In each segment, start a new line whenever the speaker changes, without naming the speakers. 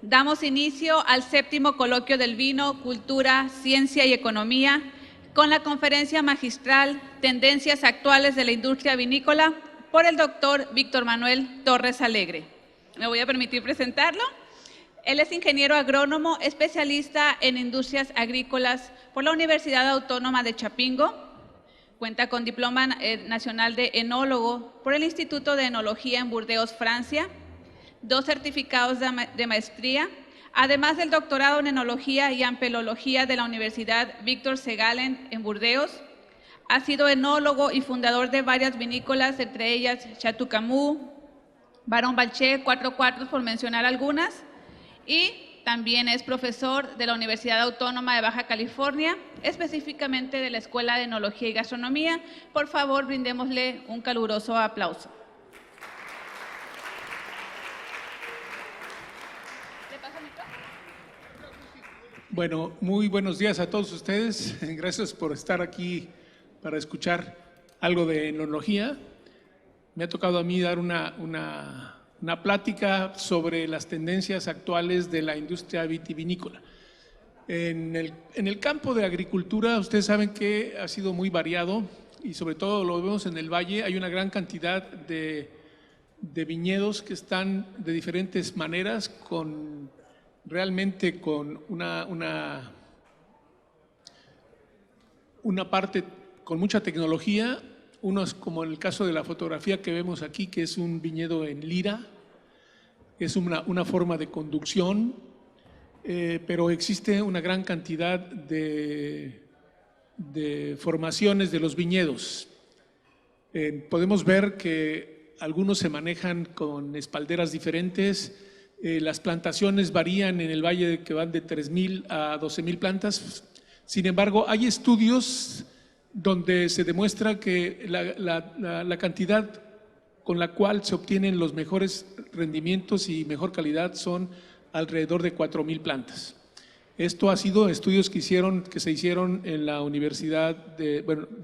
Damos inicio al 7º Coloquio del Vino, Cultura, Ciencia y Economía con la conferencia magistral Tendencias actuales de la industria vinícola por el doctor Víctor Manuel Torres Alegre. Me voy a permitir presentarlo. Él es ingeniero agrónomo, especialista en industrias agrícolas por la Universidad Autónoma de Chapingo. Cuenta con diploma nacional de enólogo por el Instituto de Enología en Burdeos, Francia, 2 certificados de maestría, además del doctorado en enología y ampelología de la Universidad Víctor Segalen en Burdeos. Ha sido enólogo y fundador de varias vinícolas, entre ellas Chateau Camus, Baron Balché, Cuatro Cuartos, por mencionar algunas. Y también es profesor de la Universidad Autónoma de Baja California, específicamente de la Escuela de Enología y Gastronomía. Por favor, brindémosle un caluroso aplauso.
Bueno, muy buenos días a todos ustedes. Gracias por estar aquí para escuchar algo de enología. Me ha tocado a mí dar una plática sobre las tendencias actuales de la industria vitivinícola. En el campo de agricultura, ustedes saben que ha sido muy variado y sobre todo lo vemos en el valle. Hay una gran cantidad de viñedos que están de diferentes maneras, realmente con una parte con mucha tecnología. Uno es como en el caso de la fotografía que vemos aquí, que es un viñedo en lira, es una forma de conducción, pero existe una gran cantidad de formaciones de los viñedos. Podemos ver que algunos se manejan con espalderas diferentes. Las plantaciones varían en el valle, que van de 3,000 a 12,000 plantas. Sin embargo, hay estudios donde se demuestra que la cantidad con la cual se obtienen los mejores rendimientos y mejor calidad son alrededor de 4,000 plantas. Esto ha sido estudios que se hicieron en la Universidad de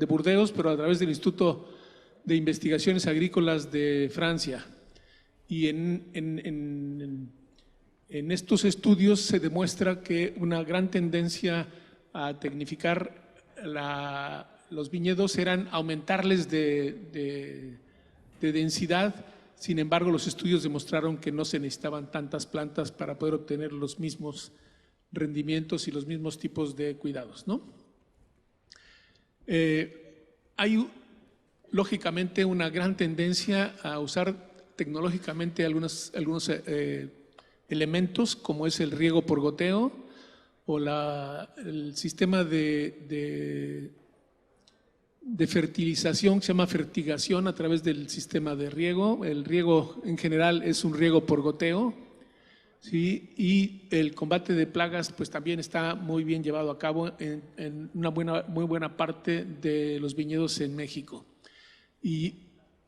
Burdeos, pero a través del Instituto de Investigaciones Agrícolas de Francia. Y en estos estudios se demuestra que una gran tendencia a tecnificar los viñedos eran aumentarles de densidad. Sin embargo, los estudios demostraron que no se necesitaban tantas plantas para poder obtener los mismos rendimientos y los mismos tipos de cuidados, ¿no? Hay lógicamente una gran tendencia a usar tecnológicamente algunos elementos, como es el riego por goteo o el sistema de fertilización, que se llama fertigación a través del sistema de riego. El riego en general es un riego por goteo, ¿sí? Y el combate de plagas pues también está muy bien llevado a cabo en una muy buena parte de los viñedos en México. Y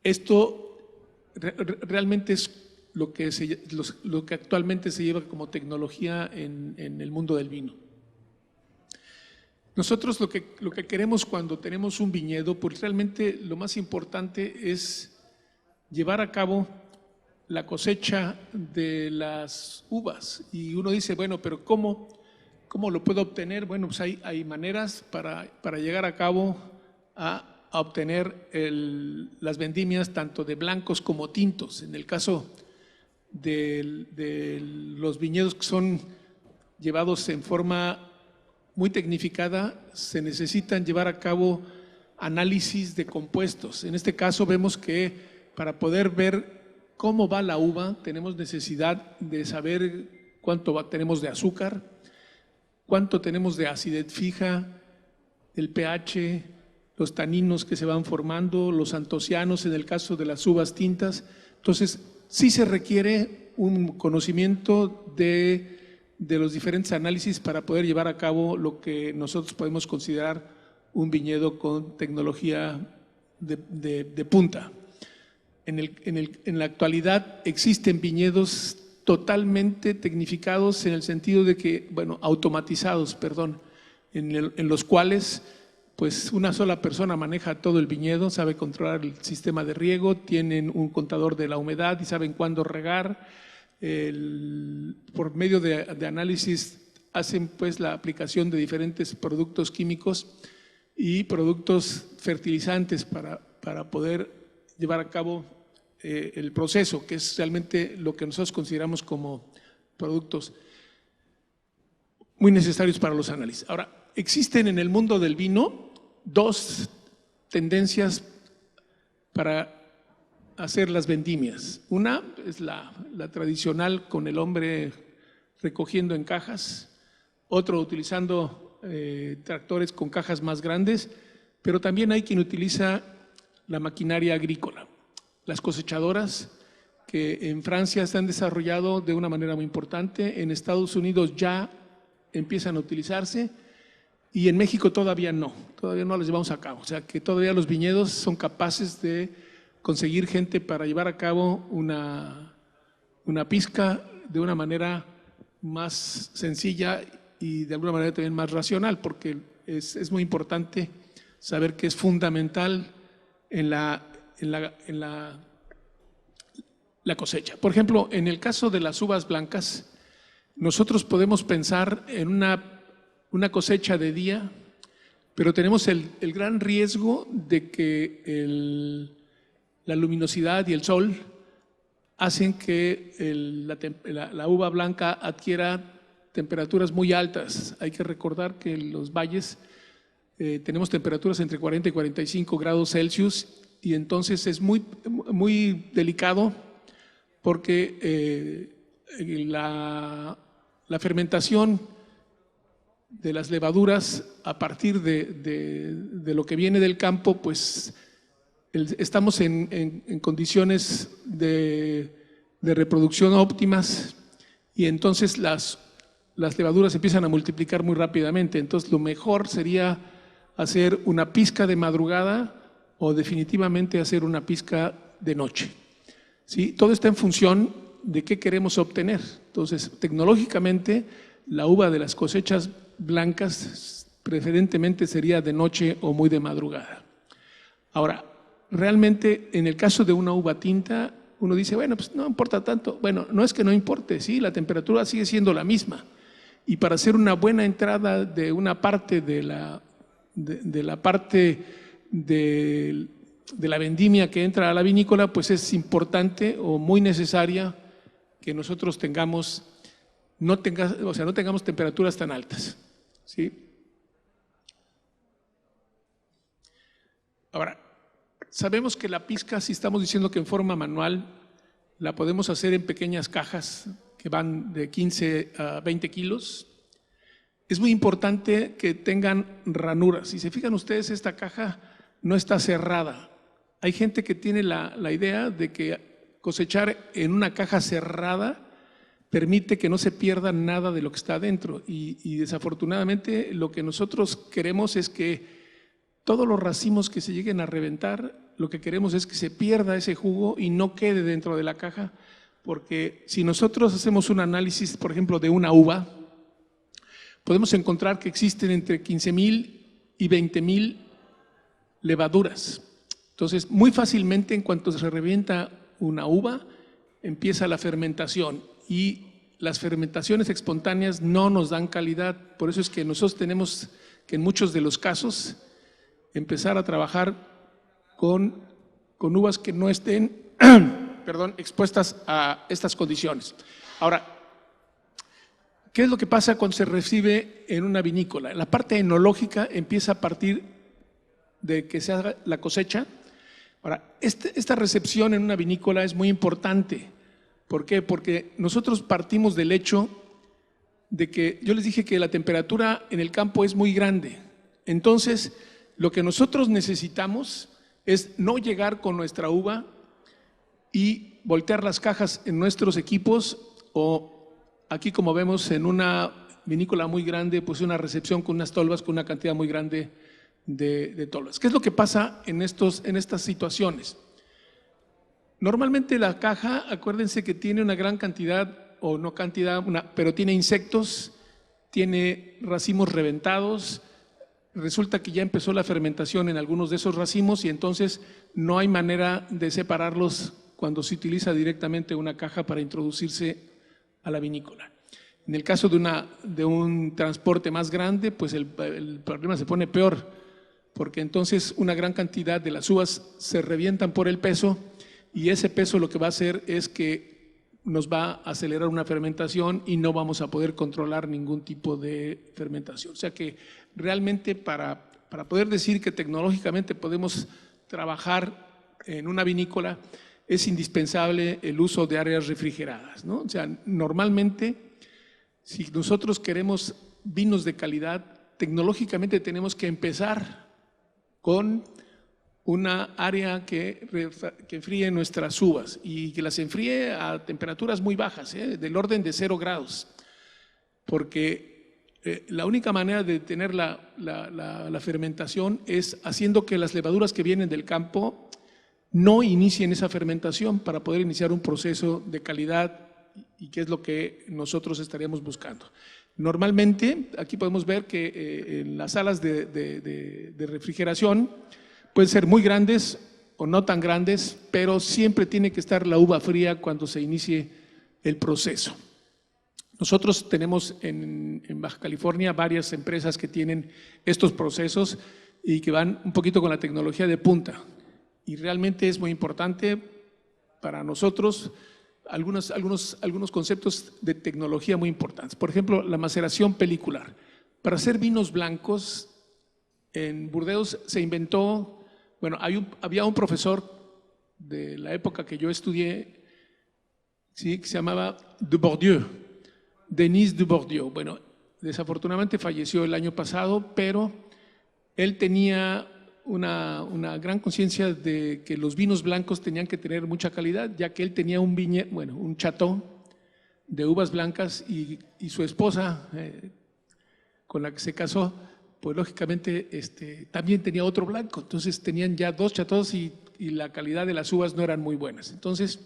esto realmente es lo que actualmente se lleva como tecnología en el mundo del vino. Nosotros lo que queremos cuando tenemos un viñedo, pues realmente lo más importante es llevar a cabo la cosecha de las uvas. Y uno dice, bueno, pero ¿cómo lo puedo obtener? Bueno, pues hay maneras para llegar a cabo a obtener las vendimias tanto de blancos como tintos. En el caso de los viñedos que son llevados en forma muy tecnificada, se necesitan llevar a cabo análisis de compuestos. En este caso vemos que para poder ver cómo va la uva, tenemos necesidad de saber cuánto tenemos de azúcar, cuánto tenemos de acidez fija, el pH, los taninos que se van formando, los antocianos en el caso de las uvas tintas. Entonces, sí se requiere un conocimiento de los diferentes análisis para poder llevar a cabo lo que nosotros podemos considerar un viñedo con tecnología de punta. En la actualidad existen viñedos totalmente tecnificados en el sentido de que, automatizados, en los cuales pues una sola persona maneja todo el viñedo, sabe controlar el sistema de riego, tienen un contador de la humedad y saben cuándo regar, por medio de análisis hacen pues la aplicación de diferentes productos químicos y productos fertilizantes para poder llevar a cabo el proceso, que es realmente lo que nosotros consideramos como productos muy necesarios para los análisis. Ahora, existen en el mundo del vino dos tendencias para hacer las vendimias. Una es la tradicional, con el hombre recogiendo en cajas, otro utilizando tractores con cajas más grandes, pero también hay quien utiliza la maquinaria agrícola. Las cosechadoras, que en Francia se han desarrollado de una manera muy importante, en Estados Unidos ya empiezan a utilizarse y en México todavía no las llevamos a cabo. O sea que todavía los viñedos son capaces de conseguir gente para llevar a cabo una pizca de una manera más sencilla y de alguna manera también más racional, porque es muy importante saber que es fundamental en la cosecha. Por ejemplo, en el caso de las uvas blancas, nosotros podemos pensar en una cosecha de día, pero tenemos el gran riesgo de que la luminosidad y el sol hacen que la uva blanca adquiera temperaturas muy altas. Hay que recordar que en los valles tenemos temperaturas entre 40 y 45 grados Celsius y entonces es muy, muy delicado porque la fermentación de las levaduras a partir de lo que viene del campo, pues estamos en condiciones de reproducción óptimas y entonces las levaduras empiezan a multiplicar muy rápidamente. Entonces lo mejor sería hacer una pizca de madrugada o definitivamente hacer una pizca de noche. ¿Sí? Todo está en función de qué queremos obtener. Entonces, tecnológicamente, la uva de las cosechas blancas preferentemente sería de noche o muy de madrugada. Ahora, realmente en el caso de una uva tinta, uno dice, bueno, pues no importa tanto. Bueno, no es que no importe, sí, la temperatura sigue siendo la misma. Y para hacer una buena entrada de una parte de la vendimia que entra a la vinícola, pues es importante o muy necesaria que nosotros no tengamos temperaturas tan altas. ¿Sí? Ahora, sabemos que la pizca, si estamos diciendo que en forma manual, la podemos hacer en pequeñas cajas que van de 15 a 20 kilos. Es muy importante que tengan ranuras. Si se fijan ustedes, esta caja no está cerrada. Hay gente que tiene la idea de que cosechar en una caja cerrada permite que no se pierda nada de lo que está adentro y desafortunadamente lo que nosotros queremos es que todos los racimos que se lleguen a reventar, lo que queremos es que se pierda ese jugo y no quede dentro de la caja, porque si nosotros hacemos un análisis, por ejemplo, de una uva, podemos encontrar que existen entre 15,000 y 20,000 levaduras. Entonces, muy fácilmente, en cuanto se revienta una uva, empieza la fermentación y las fermentaciones espontáneas no nos dan calidad. Por eso es que nosotros tenemos que en muchos de los casos empezar a trabajar con uvas que no estén expuestas a estas condiciones. Ahora, ¿qué es lo que pasa cuando se recibe en una vinícola? La parte enológica empieza a partir de que se haga la cosecha. Ahora, esta recepción en una vinícola es muy importante. ¿Por qué? Porque nosotros partimos del hecho de que yo les dije que la temperatura en el campo es muy grande. Entonces, lo que nosotros necesitamos es no llegar con nuestra uva y voltear las cajas en nuestros equipos o aquí, como vemos, en una vinícola muy grande, pues una recepción con unas tolvas, con una cantidad muy grande de tolvas. ¿Qué es lo que pasa en estas situaciones? Normalmente la caja, acuérdense que tiene una gran cantidad, o no cantidad, pero tiene insectos, tiene racimos reventados, resulta que ya empezó la fermentación en algunos de esos racimos y entonces no hay manera de separarlos cuando se utiliza directamente una caja para introducirse a la vinícola. En el caso de un transporte más grande, pues el problema se pone peor, porque entonces una gran cantidad de las uvas se revientan por el peso y ese peso lo que va a hacer es que nos va a acelerar una fermentación y no vamos a poder controlar ningún tipo de fermentación. O sea que realmente para poder decir que tecnológicamente podemos trabajar en una vinícola es indispensable el uso de áreas refrigeradas, ¿no? O sea, normalmente si nosotros queremos vinos de calidad, tecnológicamente tenemos que empezar con una área que enfríe nuestras uvas y que las enfríe a temperaturas muy bajas, del orden de 0 grados, porque la única manera de tener la fermentación es haciendo que las levaduras que vienen del campo no inicien esa fermentación para poder iniciar un proceso de calidad y que es lo que nosotros estaríamos buscando. Normalmente, aquí podemos ver que en las salas de refrigeración pueden ser muy grandes o no tan grandes, pero siempre tiene que estar la uva fría cuando se inicie el proceso. Nosotros tenemos en Baja California varias empresas que tienen estos procesos y que van un poquito con la tecnología de punta. Y realmente es muy importante para nosotros algunos conceptos de tecnología muy importantes. Por ejemplo, la maceración pelicular. Para hacer vinos blancos, en Burdeos se inventó, bueno, había un profesor de la época que yo estudié, ¿sí?, que se llamaba Dubourdieu, Denis Dubourdieu. Bueno, desafortunadamente falleció el año pasado, pero él tenía una gran conciencia de que los vinos blancos tenían que tener mucha calidad, ya que él tenía un chateau de uvas blancas y su esposa, con la que se casó, pues lógicamente también tenía otro blanco. Entonces tenían ya 2 chateaux y la calidad de las uvas no eran muy buenas. Entonces,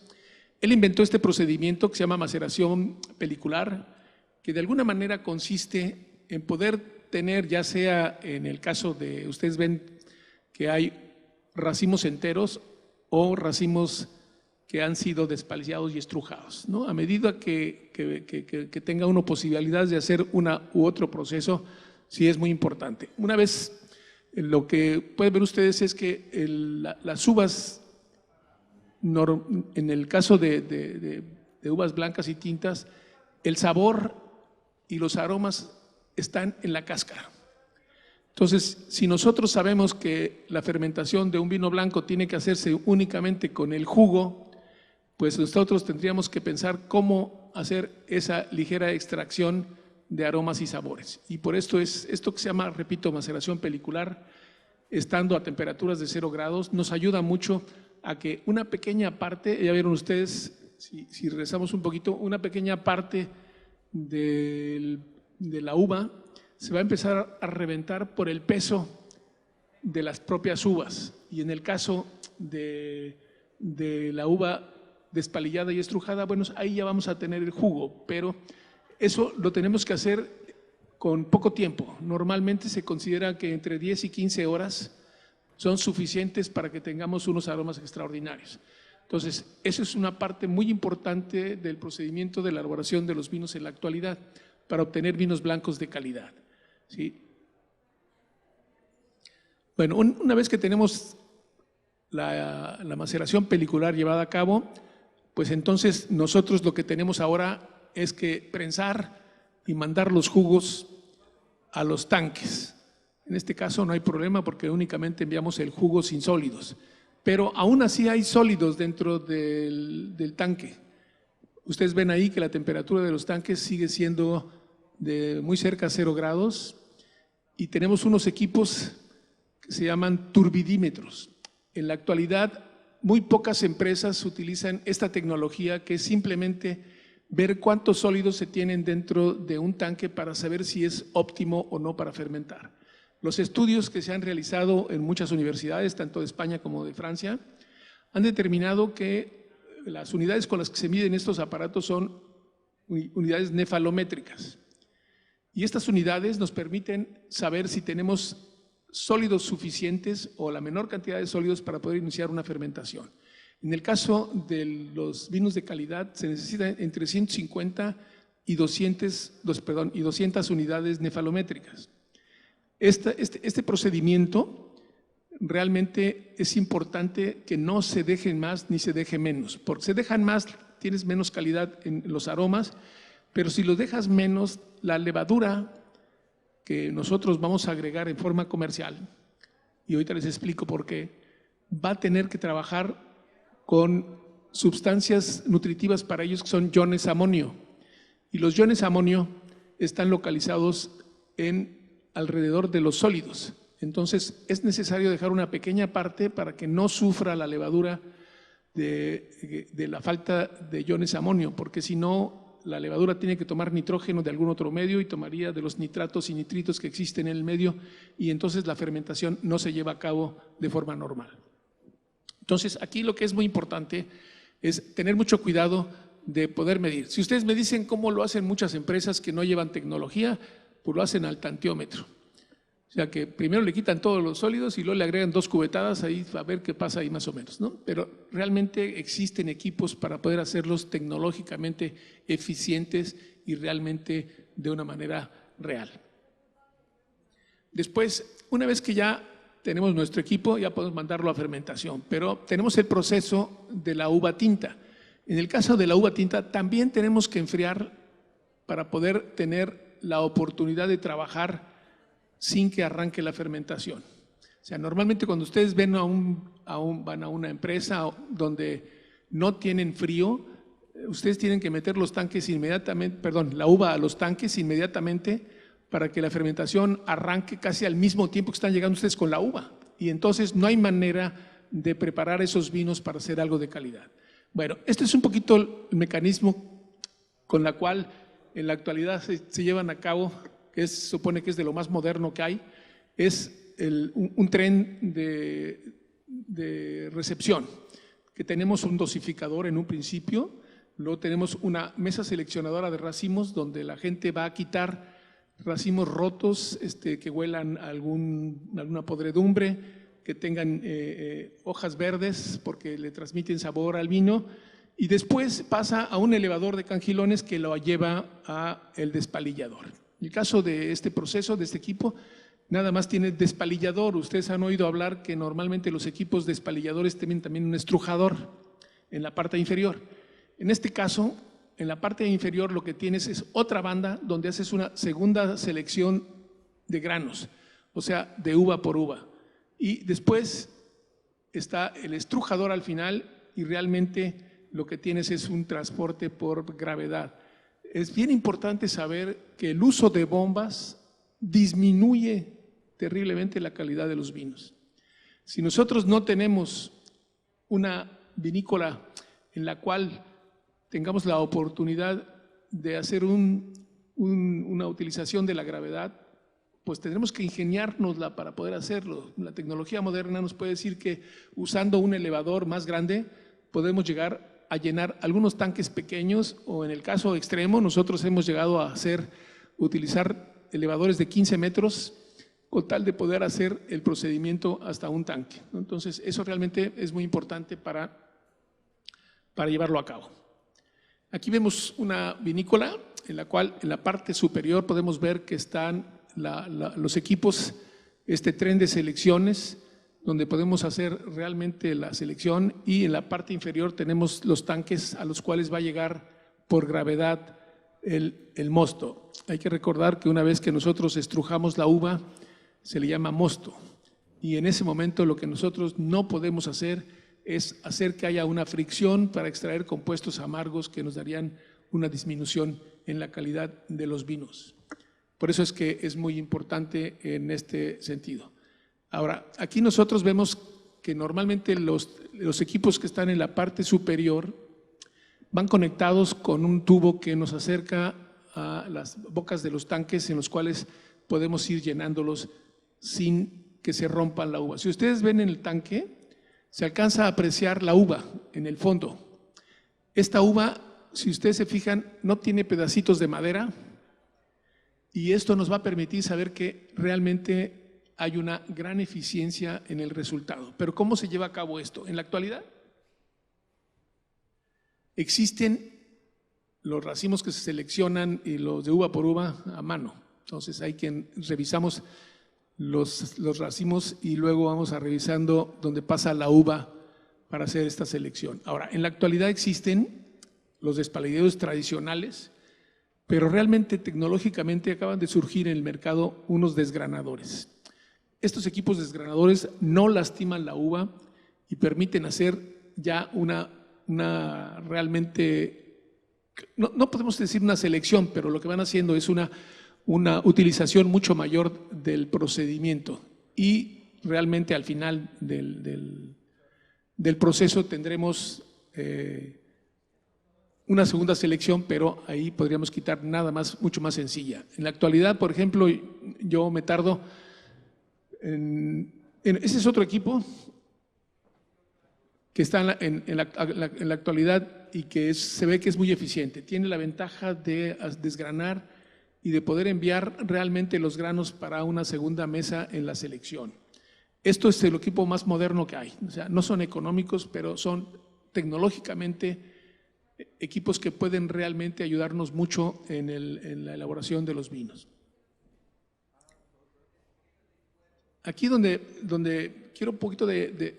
él inventó este procedimiento que se llama maceración pelicular, que de alguna manera consiste en poder tener, ya sea en el caso de, ustedes ven que hay racimos enteros o racimos que han sido despaliciados y estrujados, ¿no? A medida que tenga uno posibilidades de hacer una u otro proceso, sí es muy importante. Una vez, lo que pueden ver ustedes es que las uvas, en el caso de uvas blancas y tintas, el sabor y los aromas están en la cáscara. Entonces, si nosotros sabemos que la fermentación de un vino blanco tiene que hacerse únicamente con el jugo, pues nosotros tendríamos que pensar cómo hacer esa ligera extracción de aromas y sabores. Y por esto es esto que se llama, repito, maceración pelicular, estando a temperaturas de 0 grados, nos ayuda mucho a que una pequeña parte, ya vieron ustedes, si regresamos un poquito, una pequeña parte de la uva se va a empezar a reventar por el peso de las propias uvas. Y en el caso de la uva despalillada y estrujada, bueno, ahí ya vamos a tener el jugo, pero eso lo tenemos que hacer con poco tiempo. Normalmente se considera que entre 10 y 15 horas son suficientes para que tengamos unos aromas extraordinarios. Entonces, eso es una parte muy importante del procedimiento de la elaboración de los vinos en la actualidad, para obtener vinos blancos de calidad. ¿Sí? Bueno, una vez que tenemos la maceración pelicular llevada a cabo, pues entonces nosotros lo que tenemos ahora es que prensar y mandar los jugos a los tanques. En este caso no hay problema porque únicamente enviamos el jugo sin sólidos, pero aún así hay sólidos dentro del tanque. Ustedes ven ahí que la temperatura de los tanques sigue siendo de muy cerca a 0 grados y tenemos unos equipos que se llaman turbidímetros. En la actualidad, muy pocas empresas utilizan esta tecnología, que es simplemente ver cuántos sólidos se tienen dentro de un tanque para saber si es óptimo o no para fermentar. Los estudios que se han realizado en muchas universidades, tanto de España como de Francia, han determinado que las unidades con las que se miden estos aparatos son unidades nefalométricas. Y estas unidades nos permiten saber si tenemos sólidos suficientes o la menor cantidad de sólidos para poder iniciar una fermentación. En el caso de los vinos de calidad se necesita entre 150 y 200 unidades nefalométricas. Este procedimiento realmente es importante que no se dejen más ni se deje menos, porque se dejan más, tienes menos calidad en los aromas, pero si los dejas menos, la levadura que nosotros vamos a agregar en forma comercial, y ahorita les explico por qué, va a tener que trabajar con sustancias nutritivas para ellos que son iones amonio. Y los iones amonio están localizados alrededor de los sólidos. Entonces es necesario dejar una pequeña parte para que no sufra la levadura de la falta de iones amonio, porque si no, la levadura tiene que tomar nitrógeno de algún otro medio y tomaría de los nitratos y nitritos que existen en el medio, y entonces la fermentación no se lleva a cabo de forma normal. Entonces aquí lo que es muy importante es tener mucho cuidado de poder medir. Si ustedes me dicen cómo lo hacen muchas empresas que no llevan tecnología, pues lo hacen al tantiómetro. O sea que primero le quitan todos los sólidos y luego le agregan 2 cubetadas ahí a ver qué pasa ahí más o menos, ¿no? Pero realmente existen equipos para poder hacerlos tecnológicamente eficientes y realmente de una manera real. Después, una vez que ya tenemos nuestro equipo, ya podemos mandarlo a fermentación, pero tenemos el proceso de la uva tinta. En el caso de la uva tinta también tenemos que enfriar para poder tener la oportunidad de trabajar sin que arranque la fermentación. O sea, normalmente cuando ustedes ven van a una empresa donde no tienen frío, ustedes tienen que meter los tanques inmediatamente, la uva a los tanques inmediatamente para que la fermentación arranque casi al mismo tiempo que están llegando ustedes con la uva. Y entonces no hay manera de preparar esos vinos para hacer algo de calidad. Bueno, este es un poquito el mecanismo con la cual en la actualidad se llevan a cabo, que se supone que es de lo más moderno que hay, es un tren de recepción, que tenemos un dosificador en un principio, luego tenemos una mesa seleccionadora de racimos donde la gente va a quitar racimos rotos que huelan a alguna podredumbre, que tengan hojas verdes porque le transmiten sabor al vino, y después pasa a un elevador de cangilones que lo lleva a el despalillador. En el caso de este proceso, de este equipo, nada más tiene despalillador. Ustedes han oído hablar que normalmente los equipos despalilladores tienen también un estrujador en la parte inferior. En este caso, en la parte inferior lo que tienes es otra banda donde haces una segunda selección de granos, o sea, de uva por uva. Y después está el estrujador al final y realmente lo que tienes es un transporte por gravedad. Es bien importante saber que el uso de bombas disminuye terriblemente la calidad de los vinos. Si nosotros no tenemos una vinícola en la cual tengamos la oportunidad de hacer una utilización de la gravedad, pues tendremos que ingeniárnosla para poder hacerlo. La tecnología moderna nos puede decir que usando un elevador más grande podemos llegar a llenar algunos tanques pequeños, o en el caso extremo nosotros hemos llegado a utilizar elevadores de 15 metros con tal de poder hacer el procedimiento hasta un tanque, ¿no? Entonces eso realmente es muy importante para llevarlo a cabo. Aquí vemos una vinícola en la cual en la parte superior podemos ver que están los equipos, este tren de selecciones, donde podemos hacer realmente la selección, y en la parte inferior tenemos los tanques a los cuales va a llegar por gravedad el mosto. Hay que recordar que una vez que nosotros estrujamos la uva, se le llama mosto, y en ese momento lo que nosotros no podemos hacer es hacer que haya una fricción para extraer compuestos amargos que nos darían una disminución en la calidad de los vinos. Por eso es que es muy importante en este sentido. Ahora, aquí nosotros vemos que normalmente los equipos que están en la parte superior van conectados con un tubo que nos acerca a las bocas de los tanques en los cuales podemos ir llenándolos sin que se rompan la uva. Si ustedes ven en el tanque, se alcanza a apreciar la uva en el fondo. Esta uva, si ustedes se fijan, no tiene pedacitos de madera, y esto nos va a permitir saber que realmente hay una gran eficiencia en el resultado. Pero ¿cómo se lleva a cabo esto? En la actualidad, Existen los racimos que se seleccionan y los de uva por uva a mano. Entonces hay que revisamos los racimos y luego vamos a revisando donde pasa la uva para hacer esta selección. Ahora, en la actualidad existen los despalideros tradicionales, pero realmente tecnológicamente acaban de surgir en el mercado unos desgranadores. Estos equipos desgranadores no lastiman la uva y permiten hacer ya una realmente, no podemos decir una selección, pero lo que van haciendo es una utilización mucho mayor del procedimiento y realmente al final del proceso tendremos una segunda selección, pero ahí podríamos quitar nada más, mucho más sencilla. En la actualidad, por ejemplo, yo me tardo ese es otro equipo que está en la actualidad y que se ve que es muy eficiente. Tiene la ventaja de desgranar y de poder enviar realmente los granos para una segunda mesa en la selección. Esto es el equipo más moderno que hay. O sea, no son económicos, pero son tecnológicamente equipos que pueden realmente ayudarnos mucho en la elaboración de los vinos. Aquí donde quiero un poquito de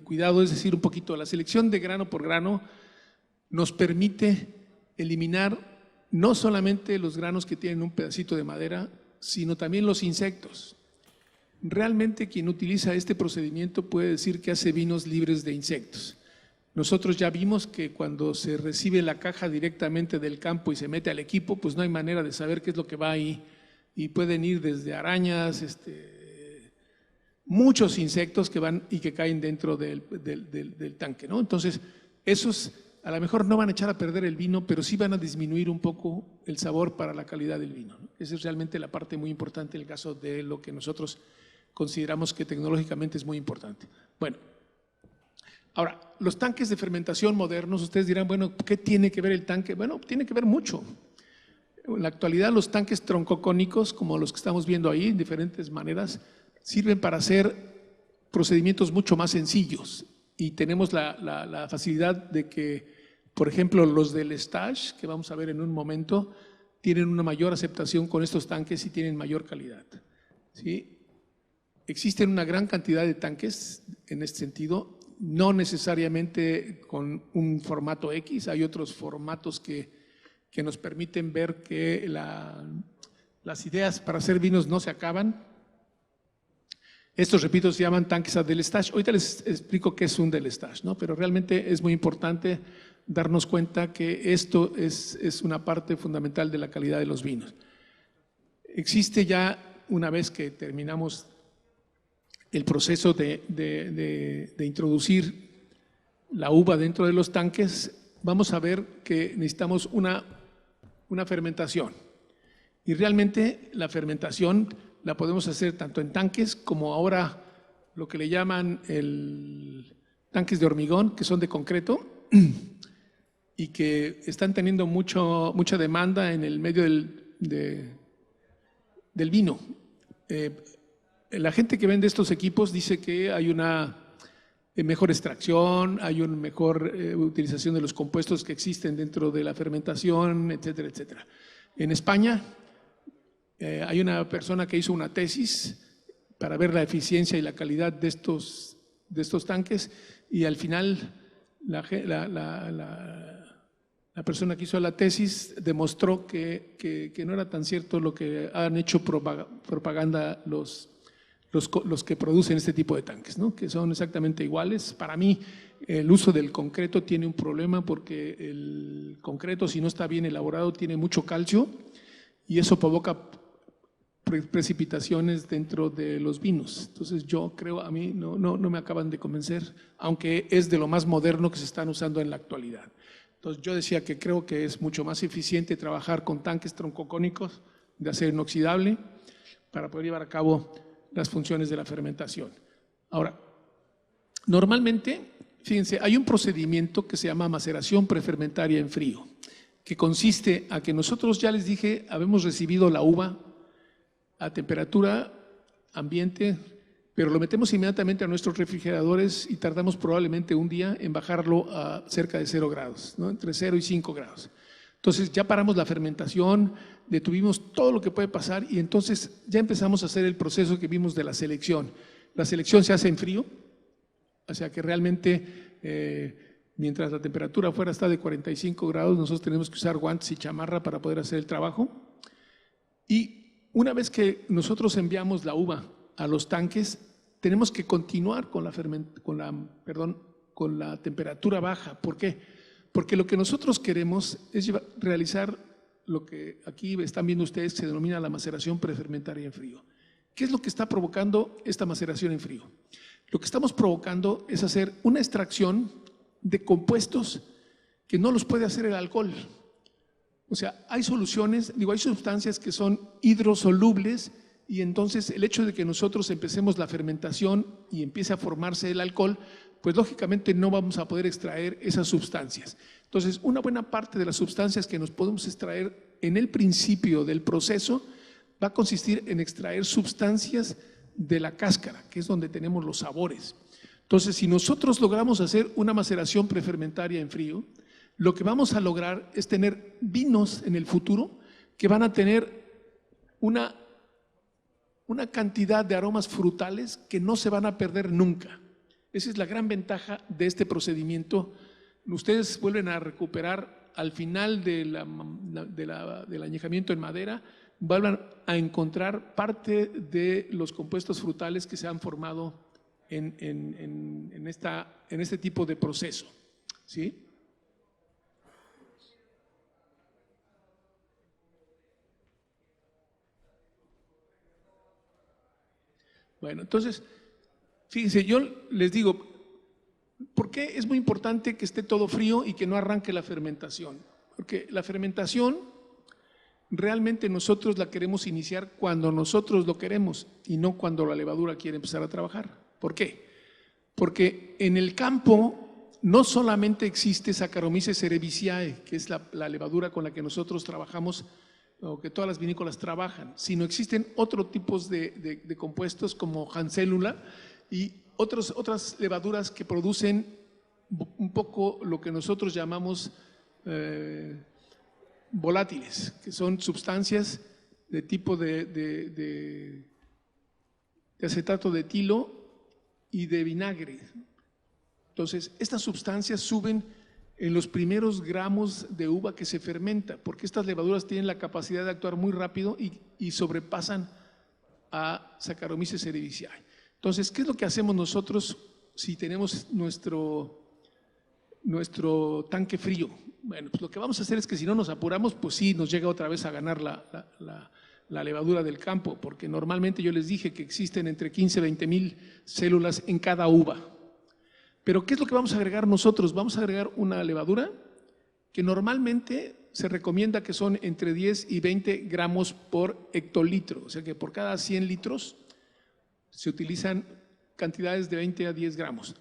cuidado, es decir, un poquito, la selección de grano por grano nos permite eliminar no solamente los granos que tienen un pedacito de madera, sino también los insectos. Realmente quien utiliza este procedimiento puede decir que hace vinos libres de insectos. Nosotros ya vimos que cuando se recibe la caja directamente del campo y se mete al equipo, pues no hay manera de saber qué es lo que va ahí. Y pueden ir desde arañas, muchos insectos que van y que caen dentro del tanque, ¿no? Entonces, esos a lo mejor no van a echar a perder el vino, pero sí van a disminuir un poco el sabor para la calidad del vino, ¿no? Esa es realmente la parte muy importante en el caso de lo que nosotros consideramos que tecnológicamente es muy importante. Bueno, ahora, los tanques de fermentación modernos, ustedes dirán, bueno, ¿qué tiene que ver el tanque? Bueno, tiene que ver mucho. En la actualidad los tanques troncocónicos, como los que estamos viendo ahí, en diferentes maneras, sirven para hacer procedimientos mucho más sencillos y tenemos la facilidad de que, por ejemplo, los del stage, que vamos a ver en un momento, tienen una mayor aceptación con estos tanques y tienen mayor calidad, ¿sí? Existen una gran cantidad de tanques en este sentido, no necesariamente con un formato X, hay otros formatos que nos permiten ver que las ideas para hacer vinos no se acaban. Estos, repito, se llaman tanques a delestage. Ahorita les explico qué es un delestage, ¿no? Pero realmente es muy importante darnos cuenta que esto es una parte fundamental de la calidad de los vinos. Existe ya, una vez que terminamos el proceso de introducir la uva dentro de los tanques, vamos a ver que necesitamos una fermentación. Y realmente la fermentación la podemos hacer tanto en tanques como ahora lo que le llaman tanques de hormigón, que son de concreto y que están teniendo mucha demanda en el medio del vino. La gente que vende estos equipos dice que hay una mejor extracción, hay una mejor utilización de los compuestos que existen dentro de la fermentación, etcétera, etcétera. En España hay una persona que hizo una tesis para ver la eficiencia y la calidad de estos tanques y al final la persona que hizo la tesis demostró que no era tan cierto lo que han hecho propaganda los que producen este tipo de tanques, ¿no? Que son exactamente iguales. Para mí, el uso del concreto tiene un problema porque el concreto, si no está bien elaborado, tiene mucho calcio y eso provoca precipitaciones dentro de los vinos. Entonces yo creo, a mí no me acaban de convencer, aunque es de lo más moderno que se están usando en la actualidad. Entonces yo decía que creo que es mucho más eficiente trabajar con tanques troncocónicos de acero inoxidable para poder llevar a cabo las funciones de la fermentación. Ahora, normalmente, fíjense, hay un procedimiento que se llama maceración prefermentaria en frío, que consiste a que nosotros, ya les dije, habemos recibido la uva a temperatura ambiente pero lo metemos inmediatamente a nuestros refrigeradores y tardamos probablemente un día en bajarlo a cerca de 0 grados, ¿no? Entre 0 y 5 grados. Entonces ya paramos la fermentación, detuvimos todo lo que puede pasar y entonces ya empezamos a hacer el proceso que vimos de la selección. La selección se hace en frío, o sea que realmente mientras la temperatura afuera está de 45 grados, nosotros tenemos que usar guantes y chamarra para poder hacer el trabajo. Y una vez que nosotros enviamos la uva a los tanques, tenemos que continuar con la temperatura baja. ¿Por qué? Porque lo que nosotros queremos es realizar lo que aquí están viendo ustedes, que se denomina la maceración prefermentaria en frío. ¿Qué es lo que está provocando esta maceración en frío? Lo que estamos provocando es hacer una extracción de compuestos que no los puede hacer el alcohol. O sea, hay soluciones, hay sustancias que son hidrosolubles y entonces el hecho de que nosotros empecemos la fermentación y empiece a formarse el alcohol, pues lógicamente no vamos a poder extraer esas sustancias. Entonces, una buena parte de las sustancias que nos podemos extraer en el principio del proceso va a consistir en extraer sustancias de la cáscara, que es donde tenemos los sabores. Entonces, si nosotros logramos hacer una maceración prefermentaria en frío, lo que vamos a lograr es tener vinos en el futuro que van a tener una cantidad de aromas frutales que no se van a perder nunca. Esa es la gran ventaja de este procedimiento. Ustedes vuelven a recuperar al final del añejamiento en madera, vuelvan a encontrar parte de los compuestos frutales que se han formado en este tipo de proceso, ¿sí? Bueno, entonces, fíjense, yo les digo, ¿por qué es muy importante que esté todo frío y que no arranque la fermentación? Porque la fermentación realmente nosotros la queremos iniciar cuando nosotros lo queremos y no cuando la levadura quiere empezar a trabajar. ¿Por qué? Porque en el campo no solamente existe Saccharomyces cerevisiae, que es la levadura con la que nosotros trabajamos o que todas las vinícolas trabajan, sino existen otros tipos de compuestos como Hansellula y otras levaduras que producen un poco lo que nosotros llamamos volátiles, que son sustancias de tipo de acetato de etilo y de vinagre. Entonces, estas sustancias suben en los primeros gramos de uva que se fermenta, porque estas levaduras tienen la capacidad de actuar muy rápido y sobrepasan a Saccharomyces cerevisiae. Entonces, ¿qué es lo que hacemos nosotros si tenemos nuestro tanque frío? Bueno, pues lo que vamos a hacer es que si no nos apuramos, pues sí, nos llega otra vez a ganar la levadura del campo, porque normalmente yo les dije que existen entre 15 y 20 mil células en cada uva. Pero ¿qué es lo que vamos a agregar nosotros? Vamos a agregar una levadura que normalmente se recomienda que son entre 10 y 20 gramos por hectolitro, o sea que por cada 100 litros se utilizan cantidades de 20 a 10 gramos.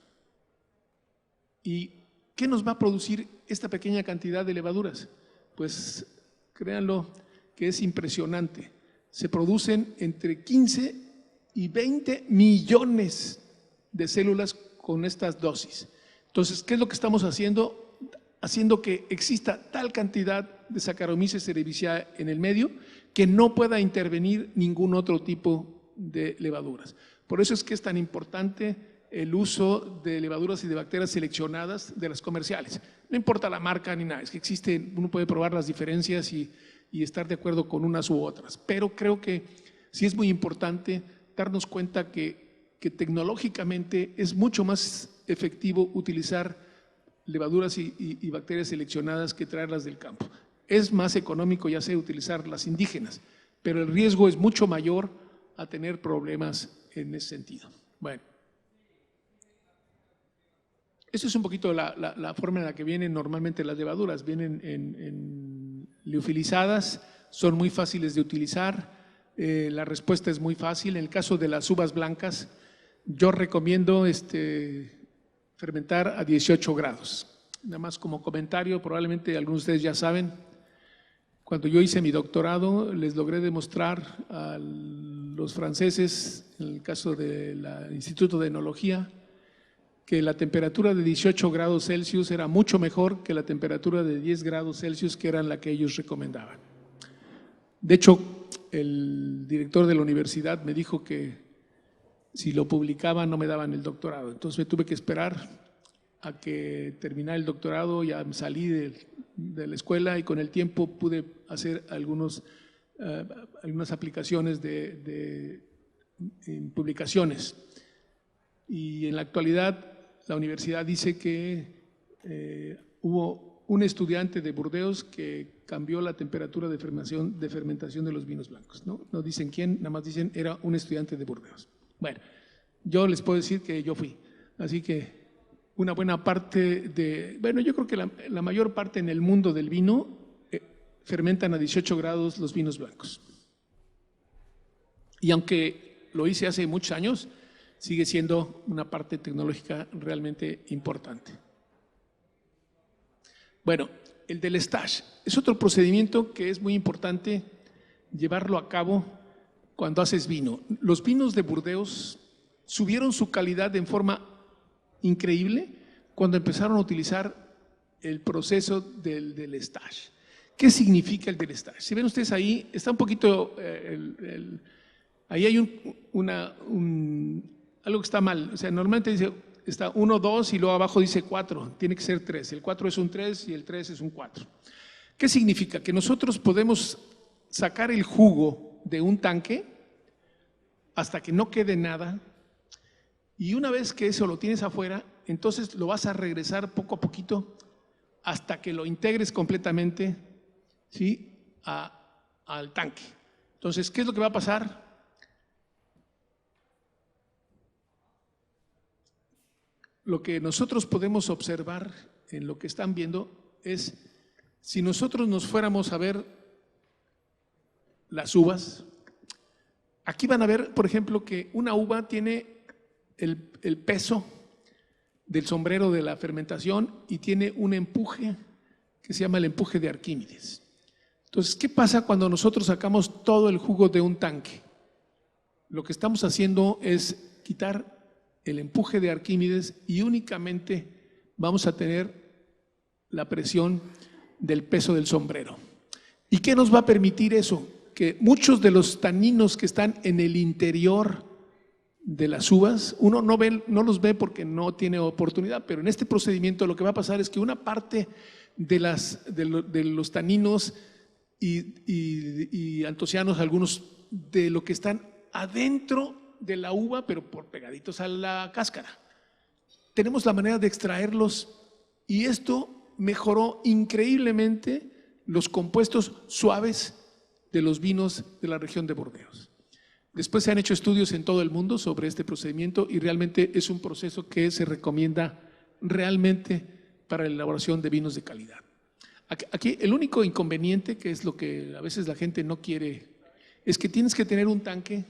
¿Y qué nos va a producir esta pequeña cantidad de levaduras? Pues créanlo que es impresionante. Se producen entre 15 y 20 millones de células con estas dosis. Entonces, ¿qué es lo que estamos haciendo? Haciendo que exista tal cantidad de Saccharomyces cerevisiae en el medio que no pueda intervenir ningún otro tipo de levaduras. Por eso es que es tan importante el uso de levaduras y de bacterias seleccionadas de las comerciales. No importa la marca ni nada, es que existe, uno puede probar las diferencias y estar de acuerdo con unas u otras. Pero creo que sí es muy importante darnos cuenta que tecnológicamente es mucho más efectivo utilizar levaduras y bacterias seleccionadas que traerlas del campo. Es más económico, ya sé, utilizar las indígenas, pero el riesgo es mucho mayor a tener problemas en ese sentido. Bueno, eso es un poquito la forma en la que vienen normalmente las levaduras. Vienen en liofilizadas, son muy fáciles de utilizar, la respuesta es muy fácil. En el caso de las uvas blancas, yo recomiendo fermentar a 18 grados. Nada más como comentario, probablemente algunos de ustedes ya saben, cuando yo hice mi doctorado les logré demostrar los franceses, en el caso del Instituto de Enología, que la temperatura de 18 grados Celsius era mucho mejor que la temperatura de 10 grados Celsius, que eran la que ellos recomendaban. De hecho, el director de la universidad me dijo que si lo publicaba no me daban el doctorado. Entonces me tuve que esperar a que terminara el doctorado, ya salí de la escuela y con el tiempo pude hacer algunas aplicaciones en publicaciones. Y en la actualidad la universidad dice que hubo un estudiante de Burdeos que cambió la temperatura de fermentación de los vinos blancos. No dicen quién, nada más dicen era un estudiante de Burdeos. Bueno, yo les puedo decir que yo fui. Así que una buena parte yo creo que la mayor parte en el mundo del vino fermentan a 18 grados los vinos blancos. Y aunque lo hice hace muchos años, sigue siendo una parte tecnológica realmente importante. Bueno, el del stage es otro procedimiento que es muy importante llevarlo a cabo cuando haces vino. Los vinos de Burdeos subieron su calidad en forma increíble cuando empezaron a utilizar el proceso del stage. ¿Qué significa el del stage? Si ven ustedes ahí, está un poquito, ahí hay algo que está mal. O sea, normalmente dice, está 1, 2 y luego abajo dice 4, tiene que ser 3. El 4 es un 3 y el 3 es un 4. ¿Qué significa? Que nosotros podemos sacar el jugo de un tanque hasta que no quede nada, y una vez que eso lo tienes afuera, entonces lo vas a regresar poco a poquito hasta que lo integres completamente, ¿sí?, al tanque. Entonces, ¿qué es lo que va a pasar? Lo que nosotros podemos observar en lo que están viendo es, si nosotros nos fuéramos a ver las uvas, aquí van a ver, por ejemplo, que una uva tiene el peso del sombrero de la fermentación y tiene un empuje que se llama el empuje de Arquímedes. Entonces, ¿qué pasa cuando nosotros sacamos todo el jugo de un tanque? Lo que estamos haciendo es quitar el empuje de Arquímedes y únicamente vamos a tener la presión del peso del sombrero. ¿Y qué nos va a permitir eso? Que muchos de los taninos que están en el interior de las uvas, uno no los ve porque no tiene oportunidad, pero en este procedimiento lo que va a pasar es que una parte de los taninos y antocianos, algunos de lo que están adentro de la uva, pero por pegaditos a la cáscara, tenemos la manera de extraerlos, y esto mejoró increíblemente los compuestos suaves de los vinos de la región de Burdeos. Después se han hecho estudios en todo el mundo sobre este procedimiento y realmente es un proceso que se recomienda realmente para la elaboración de vinos de calidad. Aquí el único inconveniente, que es lo que a veces la gente no quiere, es que tienes que tener un tanque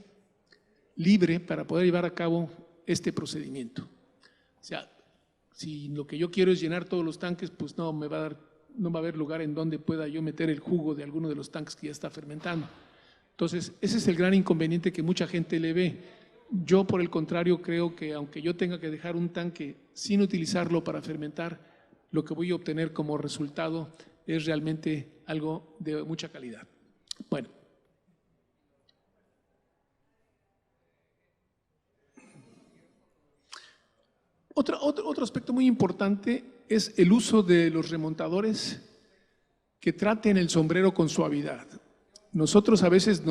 libre para poder llevar a cabo este procedimiento. O sea, si lo que yo quiero es llenar todos los tanques, pues no va a haber lugar en donde pueda yo meter el jugo de alguno de los tanques que ya está fermentando. Entonces, ese es el gran inconveniente que mucha gente le ve. Yo, por el contrario, creo que aunque yo tenga que dejar un tanque sin utilizarlo para fermentar, lo que voy a obtener como resultado es realmente algo de mucha calidad. Bueno. Otro aspecto muy importante es el uso de los remontadores que traten el sombrero con suavidad. Nosotros a veces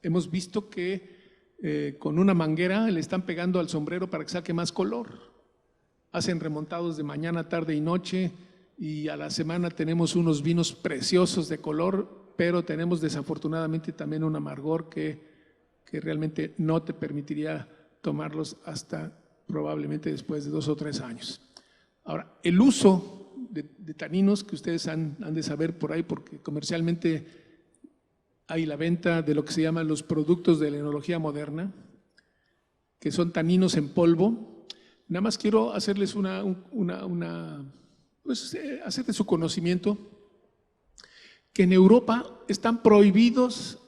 hemos visto que con una manguera le están pegando al sombrero para que saque más color. Hacen remontados de mañana, tarde y noche, y a la semana tenemos unos vinos preciosos de color, pero tenemos desafortunadamente también un amargor que realmente no te permitiría tomarlos hasta probablemente después de 2 o 3 años. Ahora, el uso de taninos, que ustedes han de saber por ahí, porque comercialmente hay la venta de lo que se llaman los productos de la enología moderna, que son taninos en polvo. Nada más quiero hacerles hacer de su conocimiento que en Europa están prohibidos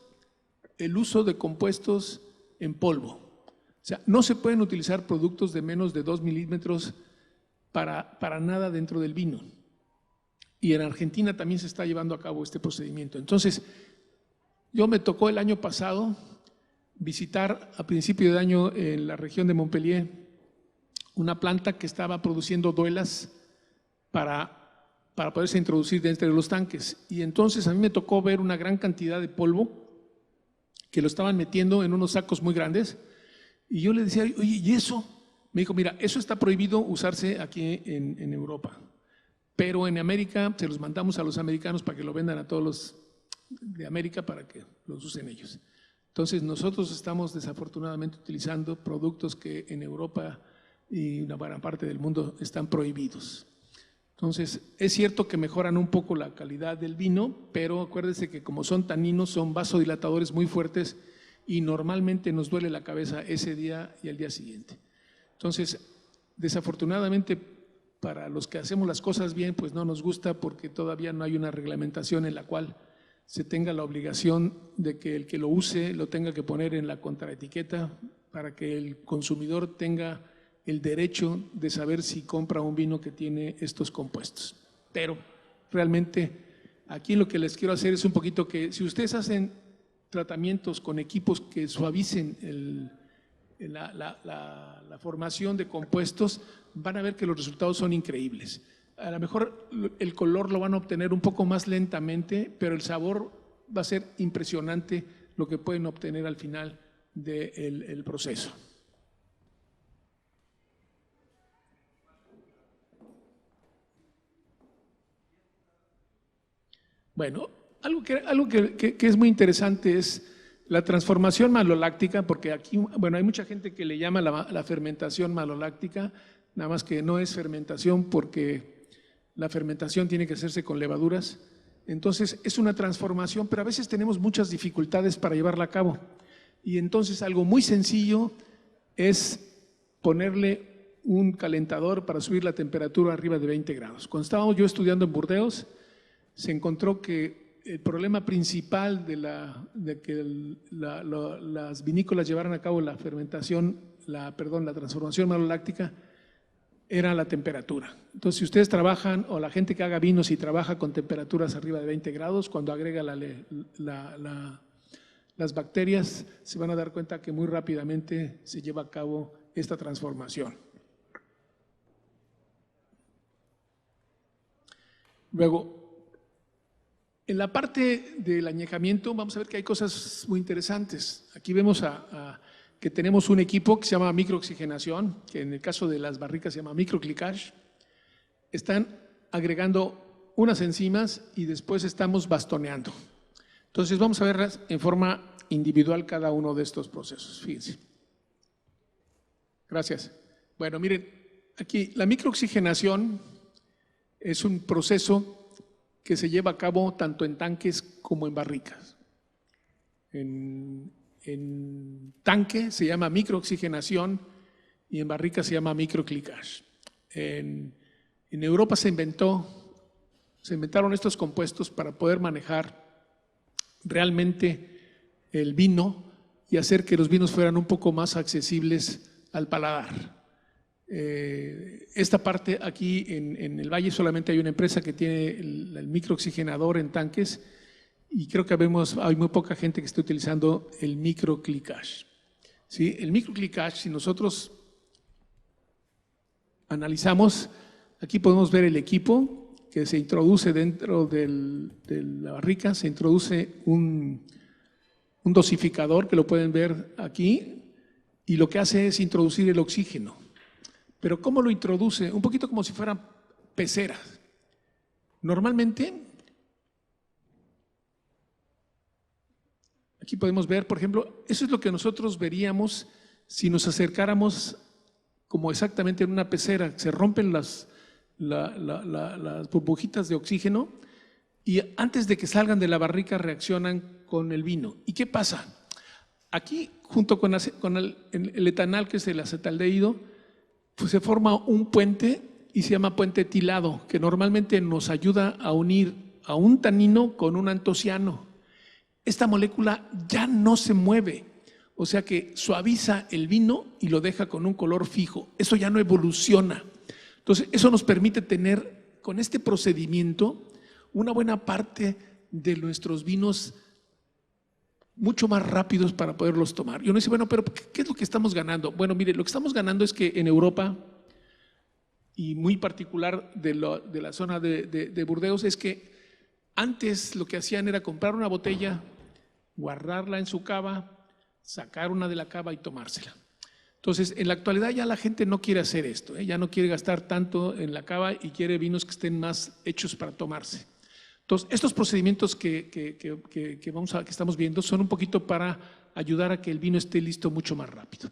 el uso de compuestos en polvo. O sea, no se pueden utilizar productos de menos de 2 milímetros para nada dentro del vino. Y en Argentina también se está llevando a cabo este procedimiento. Entonces, yo me tocó el año pasado visitar a principio de año en la región de Montpellier una planta que estaba produciendo duelas para poderse introducir dentro de los tanques. Y entonces a mí me tocó ver una gran cantidad de polvo que lo estaban metiendo en unos sacos muy grandes. Y yo le decía, oye, ¿y eso? Me dijo, mira, eso está prohibido usarse aquí en Europa. Pero en América se los mandamos a los americanos para que lo vendan a todos los de América para que los usen ellos. Entonces nosotros estamos desafortunadamente utilizando productos que en Europa y una buena parte del mundo están prohibidos. Entonces es cierto que mejoran un poco la calidad del vino, pero acuérdense que como son taninos, son vasodilatadores muy fuertes y normalmente nos duele la cabeza ese día y al día siguiente. Entonces, desafortunadamente, para los que hacemos las cosas bien, pues no nos gusta porque todavía no hay una reglamentación en la cual se tenga la obligación de que el que lo use lo tenga que poner en la contraetiqueta para que el consumidor tenga el derecho de saber si compra un vino que tiene estos compuestos. Pero realmente aquí lo que les quiero hacer es un poquito que si ustedes hacen tratamientos con equipos que suavicen la formación de compuestos, van a ver que los resultados son increíbles. A lo mejor el color lo van a obtener un poco más lentamente, pero el sabor va a ser impresionante lo que pueden obtener al final del proceso. Bueno, algo que es muy interesante es la transformación maloláctica, porque aquí, bueno, hay mucha gente que le llama la fermentación maloláctica, nada más que no es fermentación porque la fermentación tiene que hacerse con levaduras. Entonces es una transformación, pero a veces tenemos muchas dificultades para llevarla a cabo. Y entonces algo muy sencillo es ponerle un calentador para subir la temperatura arriba de 20 grados. Cuando estábamos yo estudiando en Burdeos, se encontró que el problema principal de que las vinícolas llevaran a cabo la fermentación, la transformación maloláctica, era la temperatura. Entonces, si ustedes trabajan, o la gente que haga vinos y trabaja con temperaturas arriba de 20 grados, cuando agrega las bacterias, se van a dar cuenta que muy rápidamente se lleva a cabo esta transformación. Luego, en la parte del añejamiento vamos a ver que hay cosas muy interesantes. Aquí vemos que tenemos un equipo que se llama microoxigenación, que en el caso de las barricas se llama microclicage. Están agregando unas enzimas y después estamos bastoneando. Entonces vamos a verlas en forma individual cada uno de estos procesos. Fíjense. Gracias. Bueno, miren, aquí la microoxigenación es un proceso que se lleva a cabo tanto en tanques como en barricas. En tanque se llama microoxigenación y en barrica se llama microclicage. En Europa se inventaron estos compuestos para poder manejar realmente el vino y hacer que los vinos fueran un poco más accesibles al paladar. Esta parte aquí en el Valle solamente hay una empresa que tiene el microoxigenador en tanques y creo que hay muy poca gente que esté utilizando el microclicage. ¿Sí? El microclicage, si nosotros analizamos, aquí podemos ver el equipo que se introduce dentro de la barrica, se introduce un dosificador que lo pueden ver aquí y lo que hace es introducir el oxígeno. Pero ¿cómo lo introduce? Un poquito como si fueran peceras. Normalmente, aquí podemos ver, por ejemplo, eso es lo que nosotros veríamos si nos acercáramos como exactamente en una pecera. Se rompen las burbujitas de oxígeno y antes de que salgan de la barrica reaccionan con el vino. ¿Y qué pasa? Aquí, junto con el etanal, que es el acetaldehído, pues se forma un puente y se llama puente etilado, que normalmente nos ayuda a unir a un tanino con un antociano. esta molécula ya no se mueve, o sea que suaviza el vino y lo deja con un color fijo. Eso ya no evoluciona. Entonces, eso nos permite tener, con este procedimiento, una buena parte de nuestros vinos mucho más rápidos para poderlos tomar. Y uno dice, bueno, pero ¿qué es lo que estamos ganando? Bueno, mire, lo que estamos ganando es que en Europa, y muy particular de la zona de Burdeos, es que antes lo que hacían era comprar una botella, guardarla en su cava, sacar una de la cava y tomársela. Entonces, en la actualidad ya la gente no quiere hacer esto, ya no quiere gastar tanto en la cava y quiere vinos que estén más hechos para tomarse. Entonces, estos procedimientos que estamos viendo son un poquito para ayudar a que el vino esté listo mucho más rápido.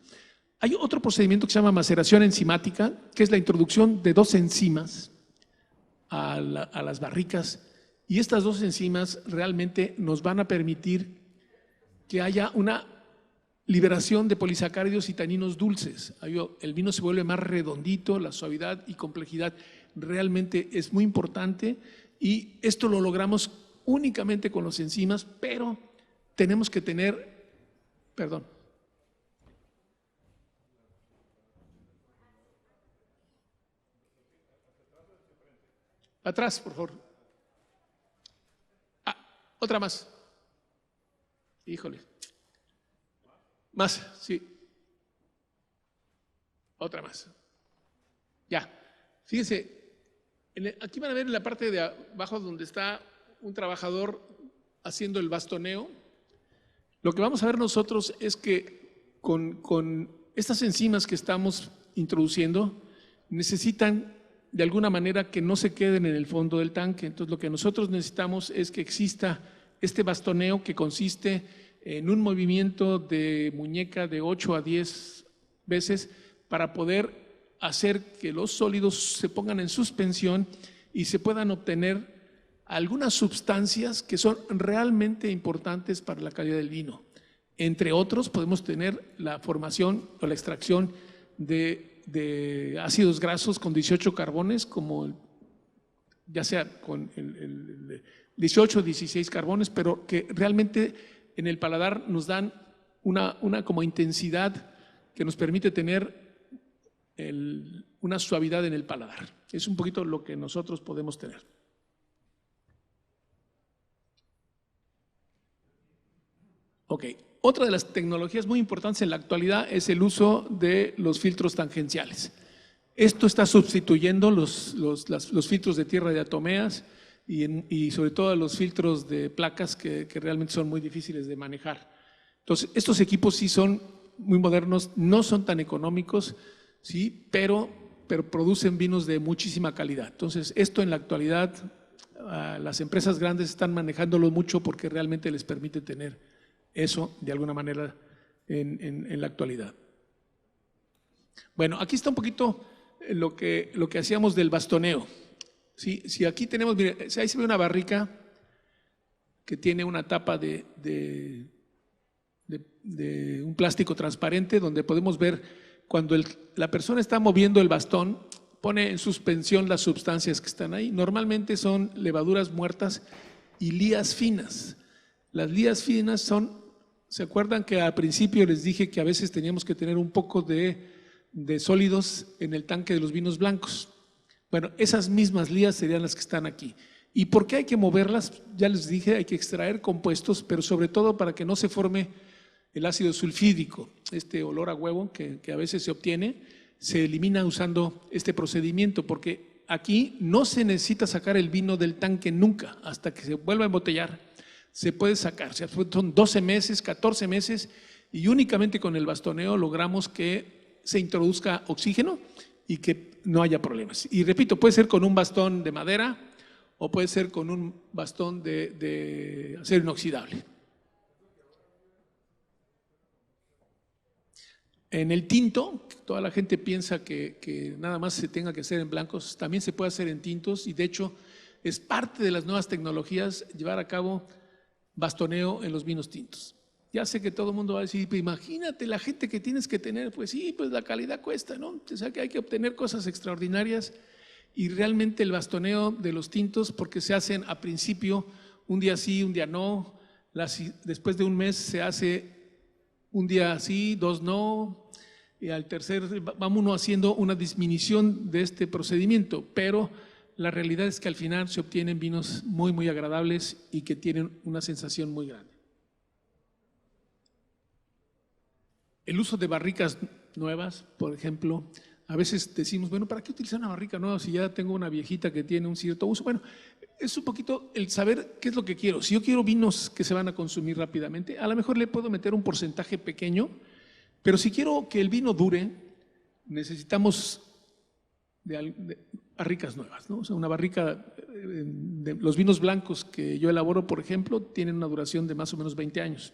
Hay otro procedimiento que se llama maceración enzimática, que es la introducción de 2 enzimas a las barricas, y estas 2 enzimas realmente nos van a permitir que haya una liberación de polisacáridos y taninos dulces. El vino se vuelve más redondito, la suavidad y complejidad realmente es muy importante, y esto lo logramos únicamente con las enzimas, pero tenemos que tener, atrás, por favor. Otra más. Híjole. Más, sí. Otra más. Ya. Fíjense, aquí van a ver en la parte de abajo donde está un trabajador haciendo el bastoneo. Lo que vamos a ver nosotros es que con estas enzimas que estamos introduciendo necesitan de alguna manera que no se queden en el fondo del tanque. Entonces lo que nosotros necesitamos es que exista este bastoneo que consiste en un movimiento de muñeca de 8 a 10 veces para poder hacer que los sólidos se pongan en suspensión y se puedan obtener algunas sustancias que son realmente importantes para la calidad del vino. Entre otros, podemos tener la formación o la extracción de ácidos grasos con 18 carbones, como ya sea con el 18 o 16 carbones, pero que realmente en el paladar nos dan una como intensidad que nos permite tener una suavidad en el paladar. Es un poquito lo que nosotros podemos tener. Ok, otra de las tecnologías muy importantes en la actualidad es el uso de los filtros tangenciales. Esto está sustituyendo los filtros de tierra diatomeas y sobre todo los filtros de placas que realmente son muy difíciles de manejar. Entonces, estos equipos sí son muy modernos, no son tan económicos, sí, pero producen vinos de muchísima calidad. Entonces, esto en la actualidad, las empresas grandes están manejándolo mucho porque realmente les permite tener eso de alguna manera en la actualidad. Bueno, aquí está un poquito lo que hacíamos del bastoneo. ¿Sí? Si aquí tenemos, mire, ahí se ve una barrica que tiene una tapa de un plástico transparente donde podemos ver cuando la persona está moviendo el bastón, pone en suspensión las sustancias que están ahí. Normalmente son levaduras muertas y lías finas. Las lías finas son, ¿se acuerdan que al principio les dije que a veces teníamos que tener un poco de sólidos en el tanque de los vinos blancos? Bueno, esas mismas lías serían las que están aquí. ¿Y por qué hay que moverlas? Ya les dije, hay que extraer compuestos, pero sobre todo para que no se forme el ácido sulfídrico, este olor a huevo que a veces se obtiene, se elimina usando este procedimiento, porque aquí no se necesita sacar el vino del tanque nunca, hasta que se vuelva a embotellar, se puede sacar, o sea, son 12 meses, 14 meses, y únicamente con el bastoneo logramos que se introduzca oxígeno y que no haya problemas. Y repito, puede ser con un bastón de madera o puede ser con un bastón de acero inoxidable. En el tinto, toda la gente piensa que nada más se tenga que hacer en blancos, también se puede hacer en tintos y de hecho es parte de las nuevas tecnologías llevar a cabo bastoneo en los vinos tintos. Ya sé que todo el mundo va a decir, pues imagínate la gente que tienes que tener, pues sí, pues la calidad cuesta, ¿no? O sea que hay que obtener cosas extraordinarias y realmente el bastoneo de los tintos, porque se hacen a principio un día sí, un día no, después de un mes se hace un día sí, 2 no, y al tercer vamos uno haciendo una disminución de este procedimiento, pero la realidad es que al final se obtienen vinos muy, muy agradables y que tienen una sensación muy grande. El uso de barricas nuevas, por ejemplo, a veces decimos, bueno, ¿para qué utilizar una barrica nueva si ya tengo una viejita que tiene un cierto uso? Bueno, es un poquito el saber qué es lo que quiero. Si yo quiero vinos que se van a consumir rápidamente, a lo mejor le puedo meter un porcentaje pequeño, pero si quiero que el vino dure, necesitamos barricas nuevas, ¿no? O sea, una barrica de los vinos blancos que yo elaboro, por ejemplo, tienen una duración de más o menos 20 años.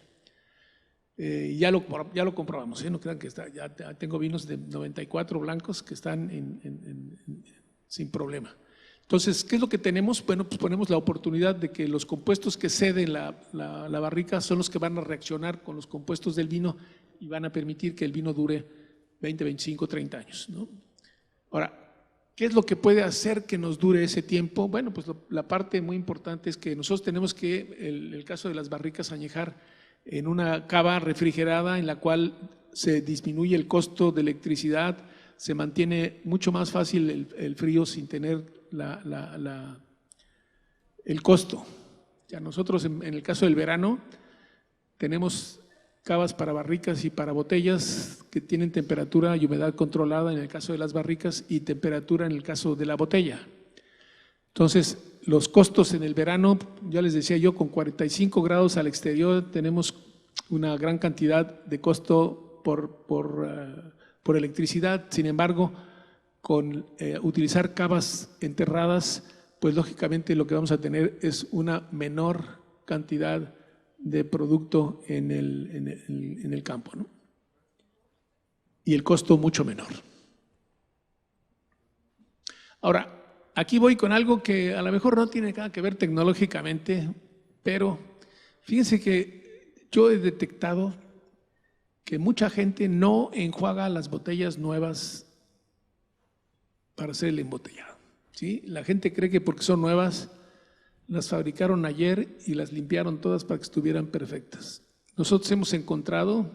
Ya lo comprobamos, ¿eh? No crean que ya tengo vinos de 94 blancos que están sin problema. Entonces, ¿qué es lo que tenemos? Bueno, pues ponemos la oportunidad de que los compuestos que ceden la barrica son los que van a reaccionar con los compuestos del vino y van a permitir que el vino dure 20, 25, 30 años, ¿no? Ahora, ¿qué es lo que puede hacer que nos dure ese tiempo? Bueno, pues la parte muy importante es que nosotros tenemos que, el caso de las barricas, añejar en una cava refrigerada en la cual se disminuye el costo de electricidad, se mantiene mucho más fácil el frío sin tener el costo. Ya nosotros en el caso del verano tenemos cavas para barricas y para botellas que tienen temperatura y humedad controlada en el caso de las barricas y temperatura en el caso de la botella. Entonces, los costos en el verano, ya les decía yo, con 45 grados al exterior tenemos una gran cantidad de costo por electricidad. Sin embargo, con utilizar cavas enterradas, pues lógicamente lo que vamos a tener es una menor cantidad de producto en el campo, ¿no? Y el costo mucho menor. Ahora, aquí voy con algo que a lo mejor no tiene nada que ver tecnológicamente, pero fíjense que yo he detectado que mucha gente no enjuaga las botellas nuevas para hacer el embotellado, ¿sí? La gente cree que porque son nuevas, las fabricaron ayer y las limpiaron todas para que estuvieran perfectas. Nosotros hemos encontrado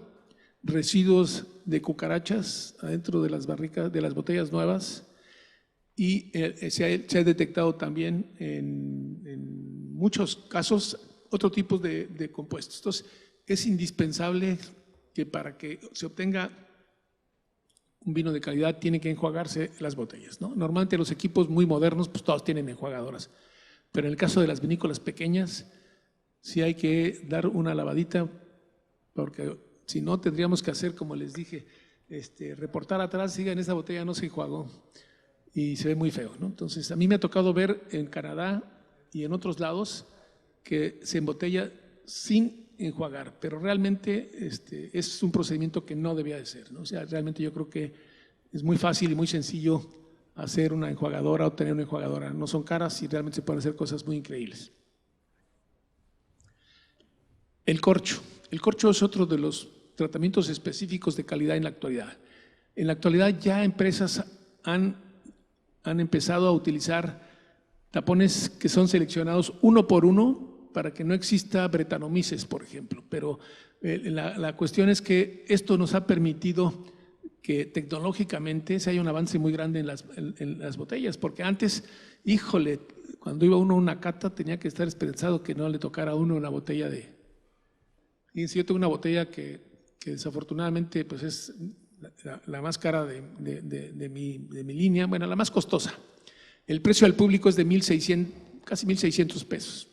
residuos de cucarachas adentro de las barricas, de las botellas nuevas, y se ha detectado también en muchos casos otro tipo de compuestos. Entonces, es indispensable que para que se obtenga un vino de calidad tiene que enjuagarse las botellas, ¿no? Normalmente los equipos muy modernos, pues todos tienen enjuagadoras, pero en el caso de las vinícolas pequeñas sí hay que dar una lavadita, porque si no tendríamos que hacer, como les dije, reportar atrás, digan, esa botella no se enjuagó, y se ve muy feo, ¿no? Entonces, a mí me ha tocado ver en Canadá y en otros lados que se embotella sin enjuagar, pero realmente es un procedimiento que no debía de ser, ¿no? O sea, realmente yo creo que es muy fácil y muy sencillo hacer una enjuagadora o tener una enjuagadora. No son caras y realmente se pueden hacer cosas muy increíbles. El corcho. El corcho es otro de los tratamientos específicos de calidad en la actualidad. En la actualidad ya empresas han empezado a utilizar tapones que son seleccionados uno por uno para que no exista bretanomices, por ejemplo. Pero la cuestión es que esto nos ha permitido que tecnológicamente se haya un avance muy grande en las botellas, porque antes, híjole, cuando iba uno a una cata tenía que estar esperanzado que no le tocara a uno una botella de… Fíjense, yo tengo una botella que desafortunadamente pues es la más cara de mi línea, bueno, la más costosa. El precio al público es de 1,600, casi 1,600 pesos.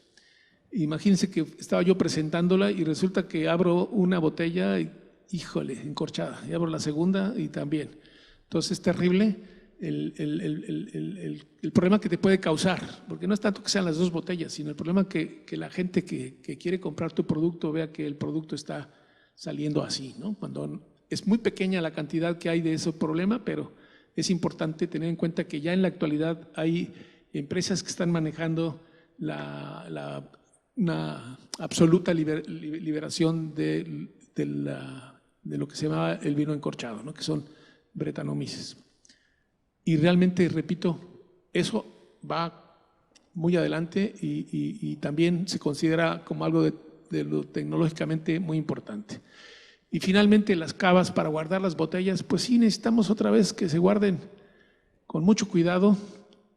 Imagínense que estaba yo presentándola y resulta que abro una botella y, híjole, encorchada, y abro la segunda y también. Entonces es terrible el problema que te puede causar, porque no es tanto que sean las dos botellas, sino el problema que la gente que quiere comprar tu producto vea que el producto está saliendo así, ¿no? Cuando es muy pequeña la cantidad que hay de ese problema, pero es importante tener en cuenta que ya en la actualidad hay empresas que están manejando una absoluta liberación de lo que se llama el vino encorchado, ¿no? Que son bretanomices. Y realmente, repito, eso va muy adelante y también se considera como algo lo tecnológicamente muy importante. Y finalmente las cavas para guardar las botellas, pues sí necesitamos otra vez que se guarden con mucho cuidado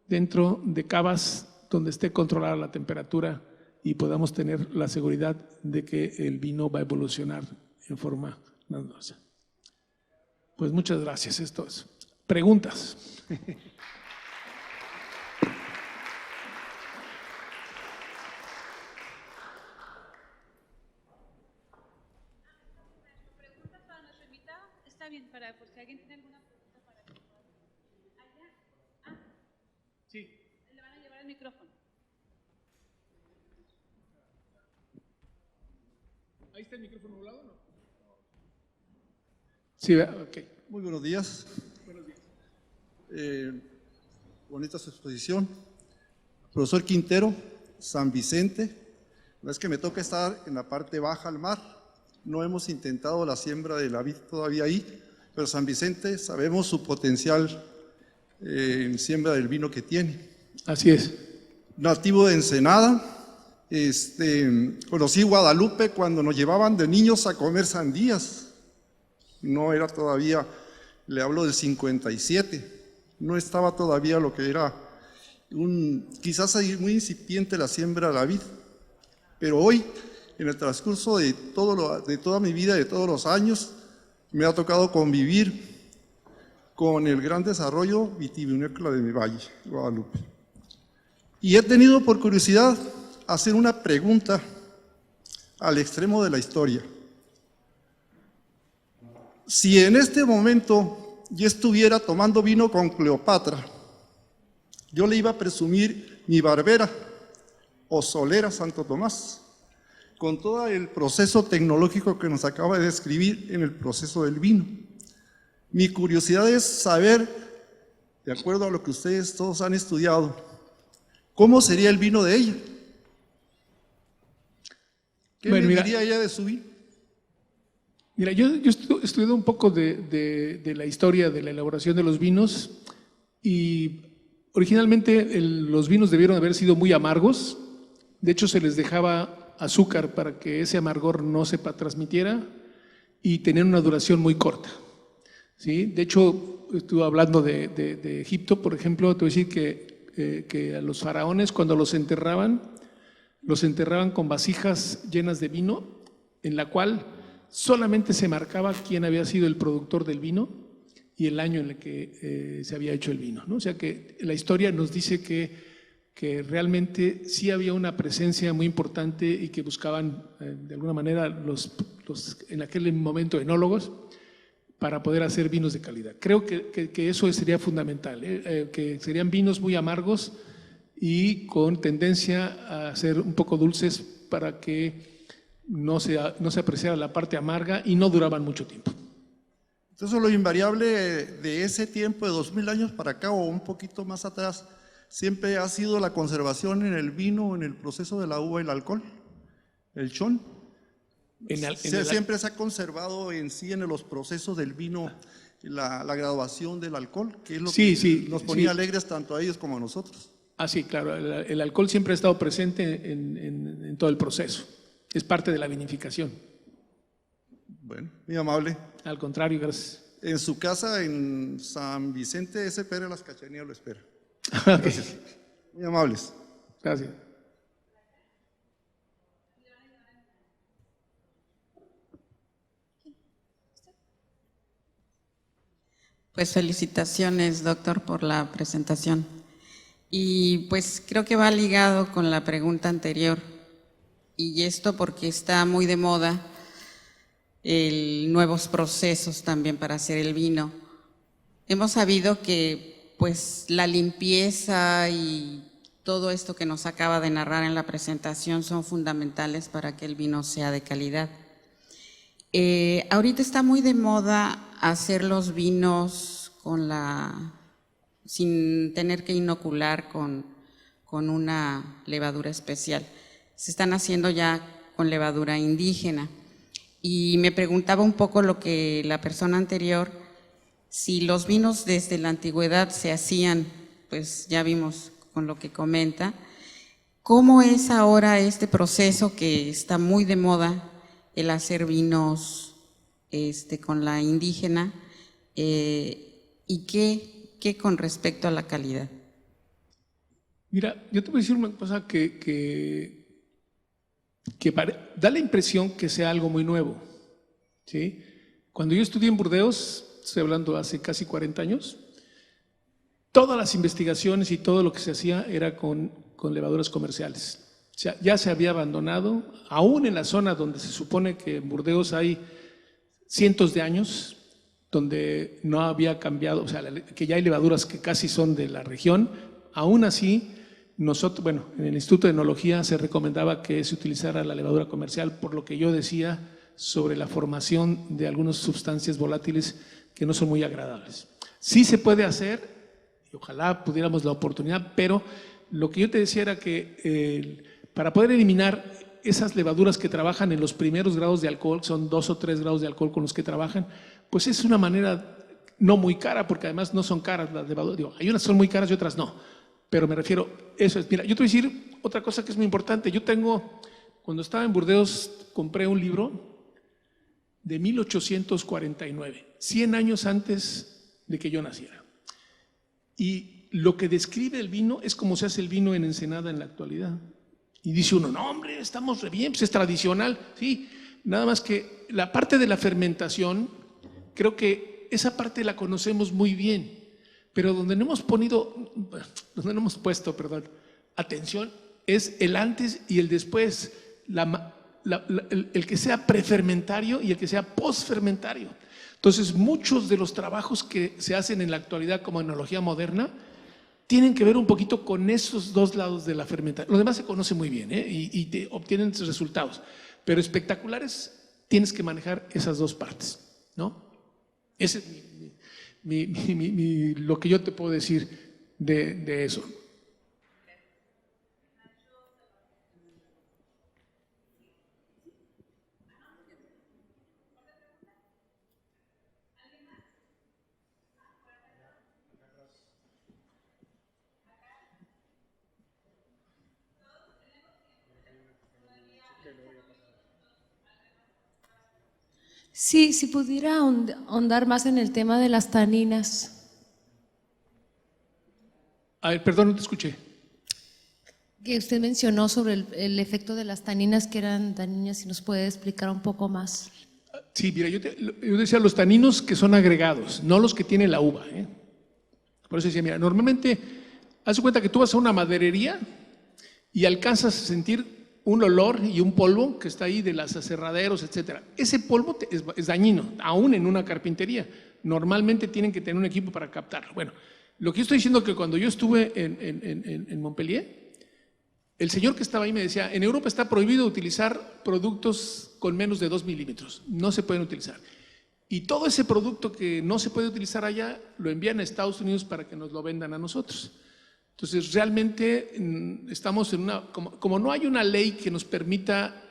dentro de cavas donde esté controlada la temperatura y podamos tener la seguridad de que el vino va a evolucionar en forma natural. Pues muchas gracias. Esto es. Preguntas.
¿Preguntas para nuestro invitado? Está bien, por si alguien tiene alguna pregunta para él. ¿Allá? Ah. Sí. Le van a llevar el micrófono.
¿Ahí está el micrófono a un lado o no? Sí, ok.
Muy buenos días.
Buenos días.
Bonita su exposición. Profesor Quintero, San Vicente. No es que me toca estar en la parte baja al mar. No hemos intentado la siembra de la vid todavía ahí, pero San Vicente sabemos su potencial en siembra del vino que tiene.
Así es.
Nativo de Ensenada. Conocí Guadalupe cuando nos llevaban de niños a comer sandías. No era todavía, le hablo del 57, no estaba todavía lo que era quizás muy incipiente la siembra de la vid. Pero hoy, en el transcurso de toda mi vida, de todos los años, me ha tocado convivir con el gran desarrollo vitivinícola de mi valle, Guadalupe. Y he tenido por curiosidad hacer una pregunta al extremo de la historia. Si en este momento yo estuviera tomando vino con Cleopatra, yo le iba a presumir mi barbera o solera Santo Tomás, con todo el proceso tecnológico que nos acaba de describir en el proceso del vino. Mi curiosidad es saber, de acuerdo a lo que ustedes todos han estudiado, ¿cómo sería el vino de ella? ¿Qué me diría ella de su vino?
Mira, yo he estudiado un poco de la historia de la elaboración de los vinos y originalmente los vinos debieron haber sido muy amargos. De hecho, se les dejaba azúcar para que ese amargor no se transmitiera y tenían una duración muy corta, ¿sí? De hecho, estuve hablando de Egipto, por ejemplo, te voy a decir que a los faraones cuando los enterraban con vasijas llenas de vino en la cual solamente se marcaba quién había sido el productor del vino y el año en el que se había hecho el vino, ¿no? O sea que la historia nos dice que realmente sí había una presencia muy importante y que buscaban de alguna manera los en aquel momento enólogos para poder hacer vinos de calidad. Creo que eso sería fundamental, que serían vinos muy amargos y con tendencia a ser un poco dulces para que no se apreciara la parte amarga y no duraban mucho tiempo.
Entonces, lo invariable de ese tiempo, de 2000 años para acá o un poquito más atrás, siempre ha sido la conservación en el vino, en el proceso de la uva y el alcohol, el chón. Siempre se ha conservado en sí en los procesos del vino la graduación del alcohol, que es lo que nos ponía alegres tanto a ellos como a nosotros.
Ah, sí, claro, el alcohol siempre ha estado presente en todo el proceso. Es parte de la vinificación.
Bueno, muy amable.
Al contrario, gracias.
En su casa, en San Vicente, ese Pérez Las Cachanías lo espera.
Gracias.
Muy amables.
Gracias.
Pues felicitaciones, doctor, por la presentación. Y pues creo que va ligado con la pregunta anterior. Y esto porque está muy de moda nuevos procesos también para hacer el vino. Hemos sabido que pues la limpieza y todo esto que nos acaba de narrar en la presentación son fundamentales para que el vino sea de calidad. Ahorita está muy de moda hacer los vinos sin tener que inocular con una levadura especial. Se están haciendo ya con levadura indígena. Y me preguntaba un poco lo que la persona anterior, si los vinos desde la antigüedad se hacían, pues ya vimos con lo que comenta, ¿Cómo es ahora este proceso que está muy de moda, el hacer vinos con la indígena, y qué con respecto a la calidad?
Mira, yo te voy a decir una cosa que da la impresión que sea algo muy nuevo, ¿sí? Cuando yo estudié en Burdeos, estoy hablando hace casi 40 años, todas las investigaciones y todo lo que se hacía era con levaduras comerciales. O sea, ya se había abandonado, aún en la zona donde se supone que en Burdeos hay cientos de años, donde no había cambiado, o sea, que ya hay levaduras que casi son de la región, aún así, nosotros, bueno, en el Instituto de Enología se recomendaba que se utilizara la levadura comercial, por lo que yo decía sobre la formación de algunas sustancias volátiles que no son muy agradables. Sí se puede hacer, y ojalá pudiéramos la oportunidad, pero lo que yo te decía era que para poder eliminar esas levaduras que trabajan en los primeros grados de alcohol, son 2 o 3 grados de alcohol con los que trabajan, pues es una manera no muy cara, porque además no son caras las levaduras. Digo, hay unas que son muy caras y otras no, pero me refiero, eso es. Mira, yo te voy a decir otra cosa que es muy importante. Yo cuando estaba en Burdeos, compré un libro de 1849, 100 años antes de que yo naciera. Y lo que describe el vino es como se hace el vino en Ensenada en la actualidad. Y dice uno, no hombre, estamos re bien, pues es tradicional. Sí, nada más que la parte de la fermentación, creo que esa parte la conocemos muy bien, pero donde no hemos puesto atención es el antes y el después, el que sea prefermentario y el que sea postfermentario. Entonces, muchos de los trabajos que se hacen en la actualidad como enología moderna tienen que ver un poquito con esos dos lados de la fermentación. Lo demás se conoce muy bien, y te obtienen resultados, pero espectaculares tienes que manejar esas dos partes, ¿no? Ese es lo que yo te puedo decir de eso.
Sí, si pudiera ahondar más en el tema de las taninas.
A ver, perdón, no te escuché.
Que usted mencionó sobre el efecto de las taninas, que eran dañinas, si nos puede explicar un poco más.
Sí, mira, yo decía los taninos que son agregados, no los que tiene la uva. Por eso decía, mira, normalmente, haz cuenta que tú vas a una maderería y alcanzas a sentir un olor y un polvo que está ahí de los aserraderos, etcétera. Ese polvo es dañino, aún en una carpintería. Normalmente tienen que tener un equipo para captarlo. Bueno, lo que yo estoy diciendo es que cuando yo estuve en Montpellier, el señor que estaba ahí me decía, en Europa está prohibido utilizar productos con menos de 2 milímetros, no se pueden utilizar. Y todo ese producto que no se puede utilizar allá, lo envían a Estados Unidos para que nos lo vendan a nosotros. Entonces, realmente estamos en como no hay una ley que nos permita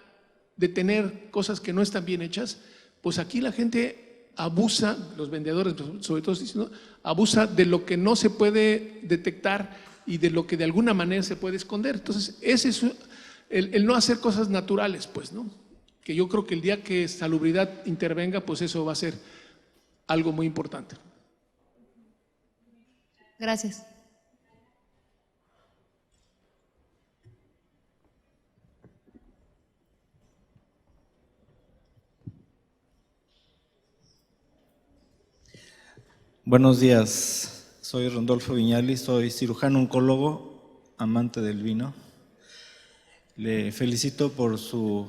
detener cosas que no están bien hechas, pues aquí la gente abusa, los vendedores, sobre todo, abusa de lo que no se puede detectar y de lo que de alguna manera se puede esconder. Entonces, ese es el no hacer cosas naturales, pues, ¿no? Que yo creo que el día que salubridad intervenga, pues eso va a ser algo muy importante.
Gracias.
Buenos días, soy Rondolfo Viñali, soy cirujano oncólogo, amante del vino. Le felicito por su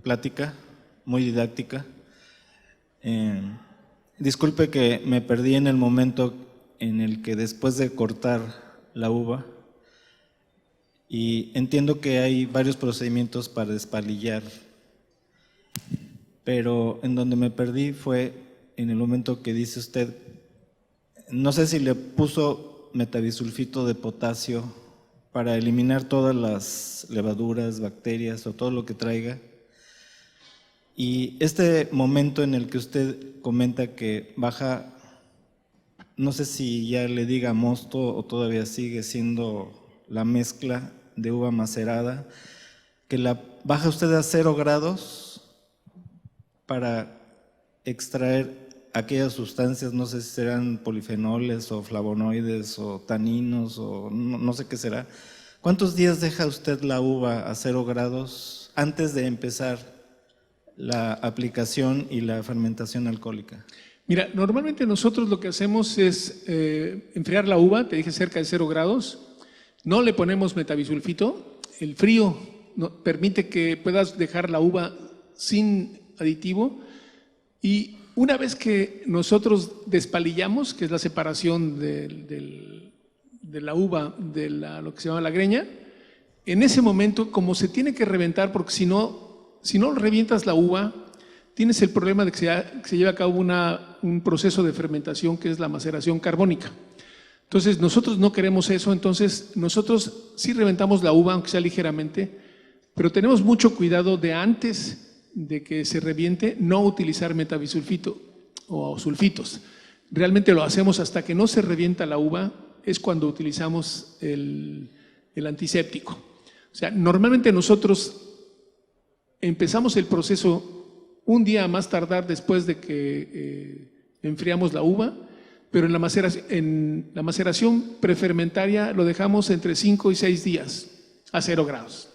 plática, muy didáctica. Disculpe que me perdí en el momento en el que después de cortar la uva, y entiendo que hay varios procedimientos para despalillar, pero en donde me perdí fue en el momento que dice usted, no sé si le puso metabisulfito de potasio para eliminar todas las levaduras, bacterias o todo lo que traiga. Y este momento en el que usted comenta que baja, no sé si ya le diga mosto o todavía sigue siendo la mezcla, de uva macerada, que la baja usted a 0 grados para extraer aquellas sustancias, no sé si serán polifenoles o flavonoides o taninos o no sé qué será. ¿Cuántos días deja usted la uva a 0 grados antes de empezar la aplicación y la fermentación alcohólica?
Mira, normalmente nosotros lo que hacemos es enfriar la uva, te dije cerca de 0 grados, no le ponemos metabisulfito, el frío permite que puedas dejar la uva sin aditivo, y una vez que nosotros despalillamos, que es la separación de la uva de lo que se llama la greña, en ese momento, como se tiene que reventar, porque si no revientas la uva, tienes el problema de que se lleva a cabo un proceso de fermentación que es la maceración carbónica. Entonces, nosotros no queremos eso, entonces nosotros sí reventamos la uva, aunque sea ligeramente, pero tenemos mucho cuidado de antes de que se reviente, no utilizar metabisulfito o sulfitos. Realmente lo hacemos hasta que no se revienta la uva, es cuando utilizamos el antiséptico. O sea, normalmente nosotros empezamos el proceso un día a más tardar después de que enfriamos la uva, pero en la maceración prefermentaria lo dejamos entre 5 y 6 días a 0 grados,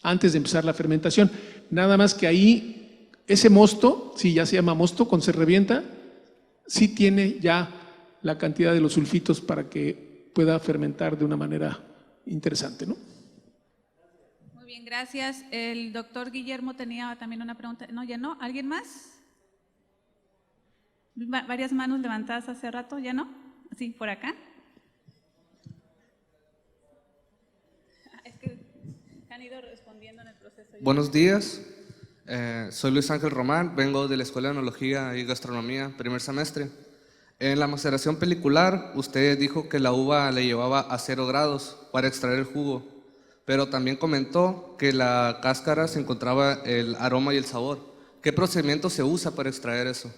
antes de empezar la fermentación. Nada más que ahí, ese mosto, sí, ya se llama mosto, cuando se revienta, sí tiene ya la cantidad de los sulfitos para que pueda fermentar de una manera interesante, ¿no?
Muy bien, gracias. El doctor Guillermo tenía también una pregunta. No, ya no. ¿Alguien más? Varias manos levantadas hace rato, ¿ya no? Sí, por acá. Es que han ido respondiendo en el proceso.
Buenos días, soy Luis Ángel Román, vengo de la Escuela de Enología y Gastronomía, primer semestre. En la maceración pelicular, usted dijo que la uva le llevaba a 0 grados para extraer el jugo, pero también comentó que la cáscara se encontraba el aroma y el sabor. ¿Qué procedimiento se usa para extraer eso?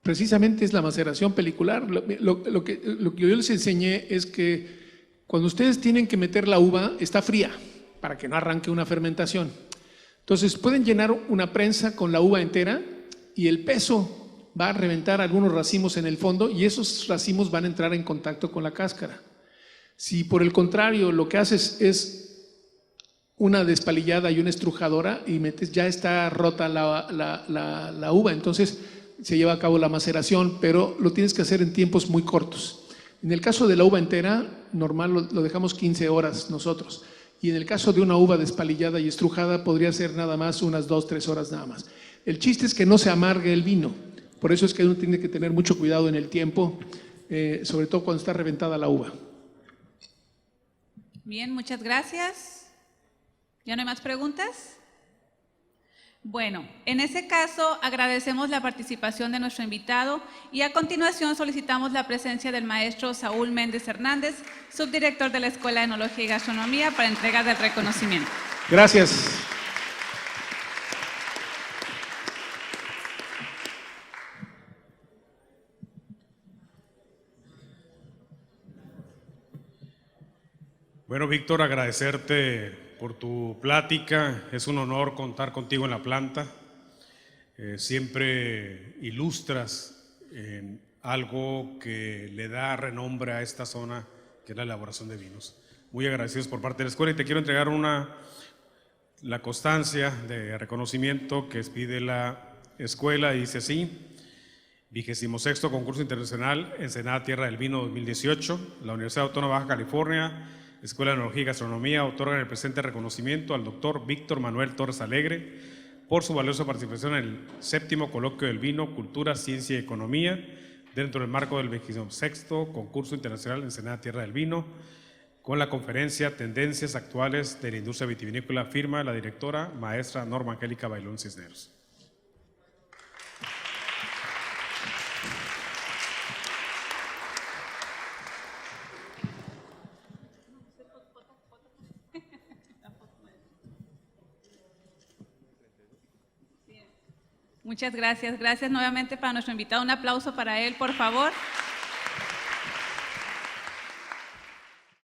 Precisamente es la maceración pelicular. Lo que yo les enseñé es que cuando ustedes tienen que meter la uva, está fría para que no arranque una fermentación. Entonces pueden llenar una prensa con la uva entera y el peso va a reventar algunos racimos en el fondo y esos racimos van a entrar en contacto con la cáscara. Si por el contrario lo que haces es una despalillada y una estrujadora y metes, ya está rota la uva, entonces se lleva a cabo la maceración, pero lo tienes que hacer en tiempos muy cortos. En el caso de la uva entera, normal lo dejamos 15 horas nosotros. Y en el caso de una uva despalillada y estrujada, podría ser nada más unas 2-3 horas nada más. El chiste es que no se amargue el vino. Por eso es que uno tiene que tener mucho cuidado en el tiempo, sobre todo cuando está reventada la uva.
Bien, muchas gracias. ¿Ya no hay más preguntas? Bueno, en ese caso agradecemos la participación de nuestro invitado y a continuación solicitamos la presencia del maestro Saúl Méndez Hernández, subdirector de la Escuela de Enología y Gastronomía, para entrega del reconocimiento.
Gracias.
Bueno, Víctor, agradecerte por tu plática. Es un honor contar contigo en la planta. Siempre ilustras algo que le da renombre a esta zona, que es la elaboración de vinos. Muy agradecidos por parte de la escuela y te quiero entregar la constancia de reconocimiento que pide la escuela. Dice así: 26º Concurso Internacional Ensenada Tierra del Vino 2018. La Universidad Autónoma de Baja California, Escuela de Enología y Gastronomía, otorgan el presente reconocimiento al doctor Víctor Manuel Torres Alegre por su valiosa participación en el 7º Coloquio del Vino, Cultura, Ciencia y Economía, dentro del marco del 26º Concurso Internacional Ensenada Tierra del Vino, con la conferencia Tendencias Actuales de la Industria Vitivinícola, firma la directora maestra Norma Angélica Bailón Cisneros.
Muchas gracias. Gracias nuevamente para nuestro invitado. Un aplauso para él, por favor.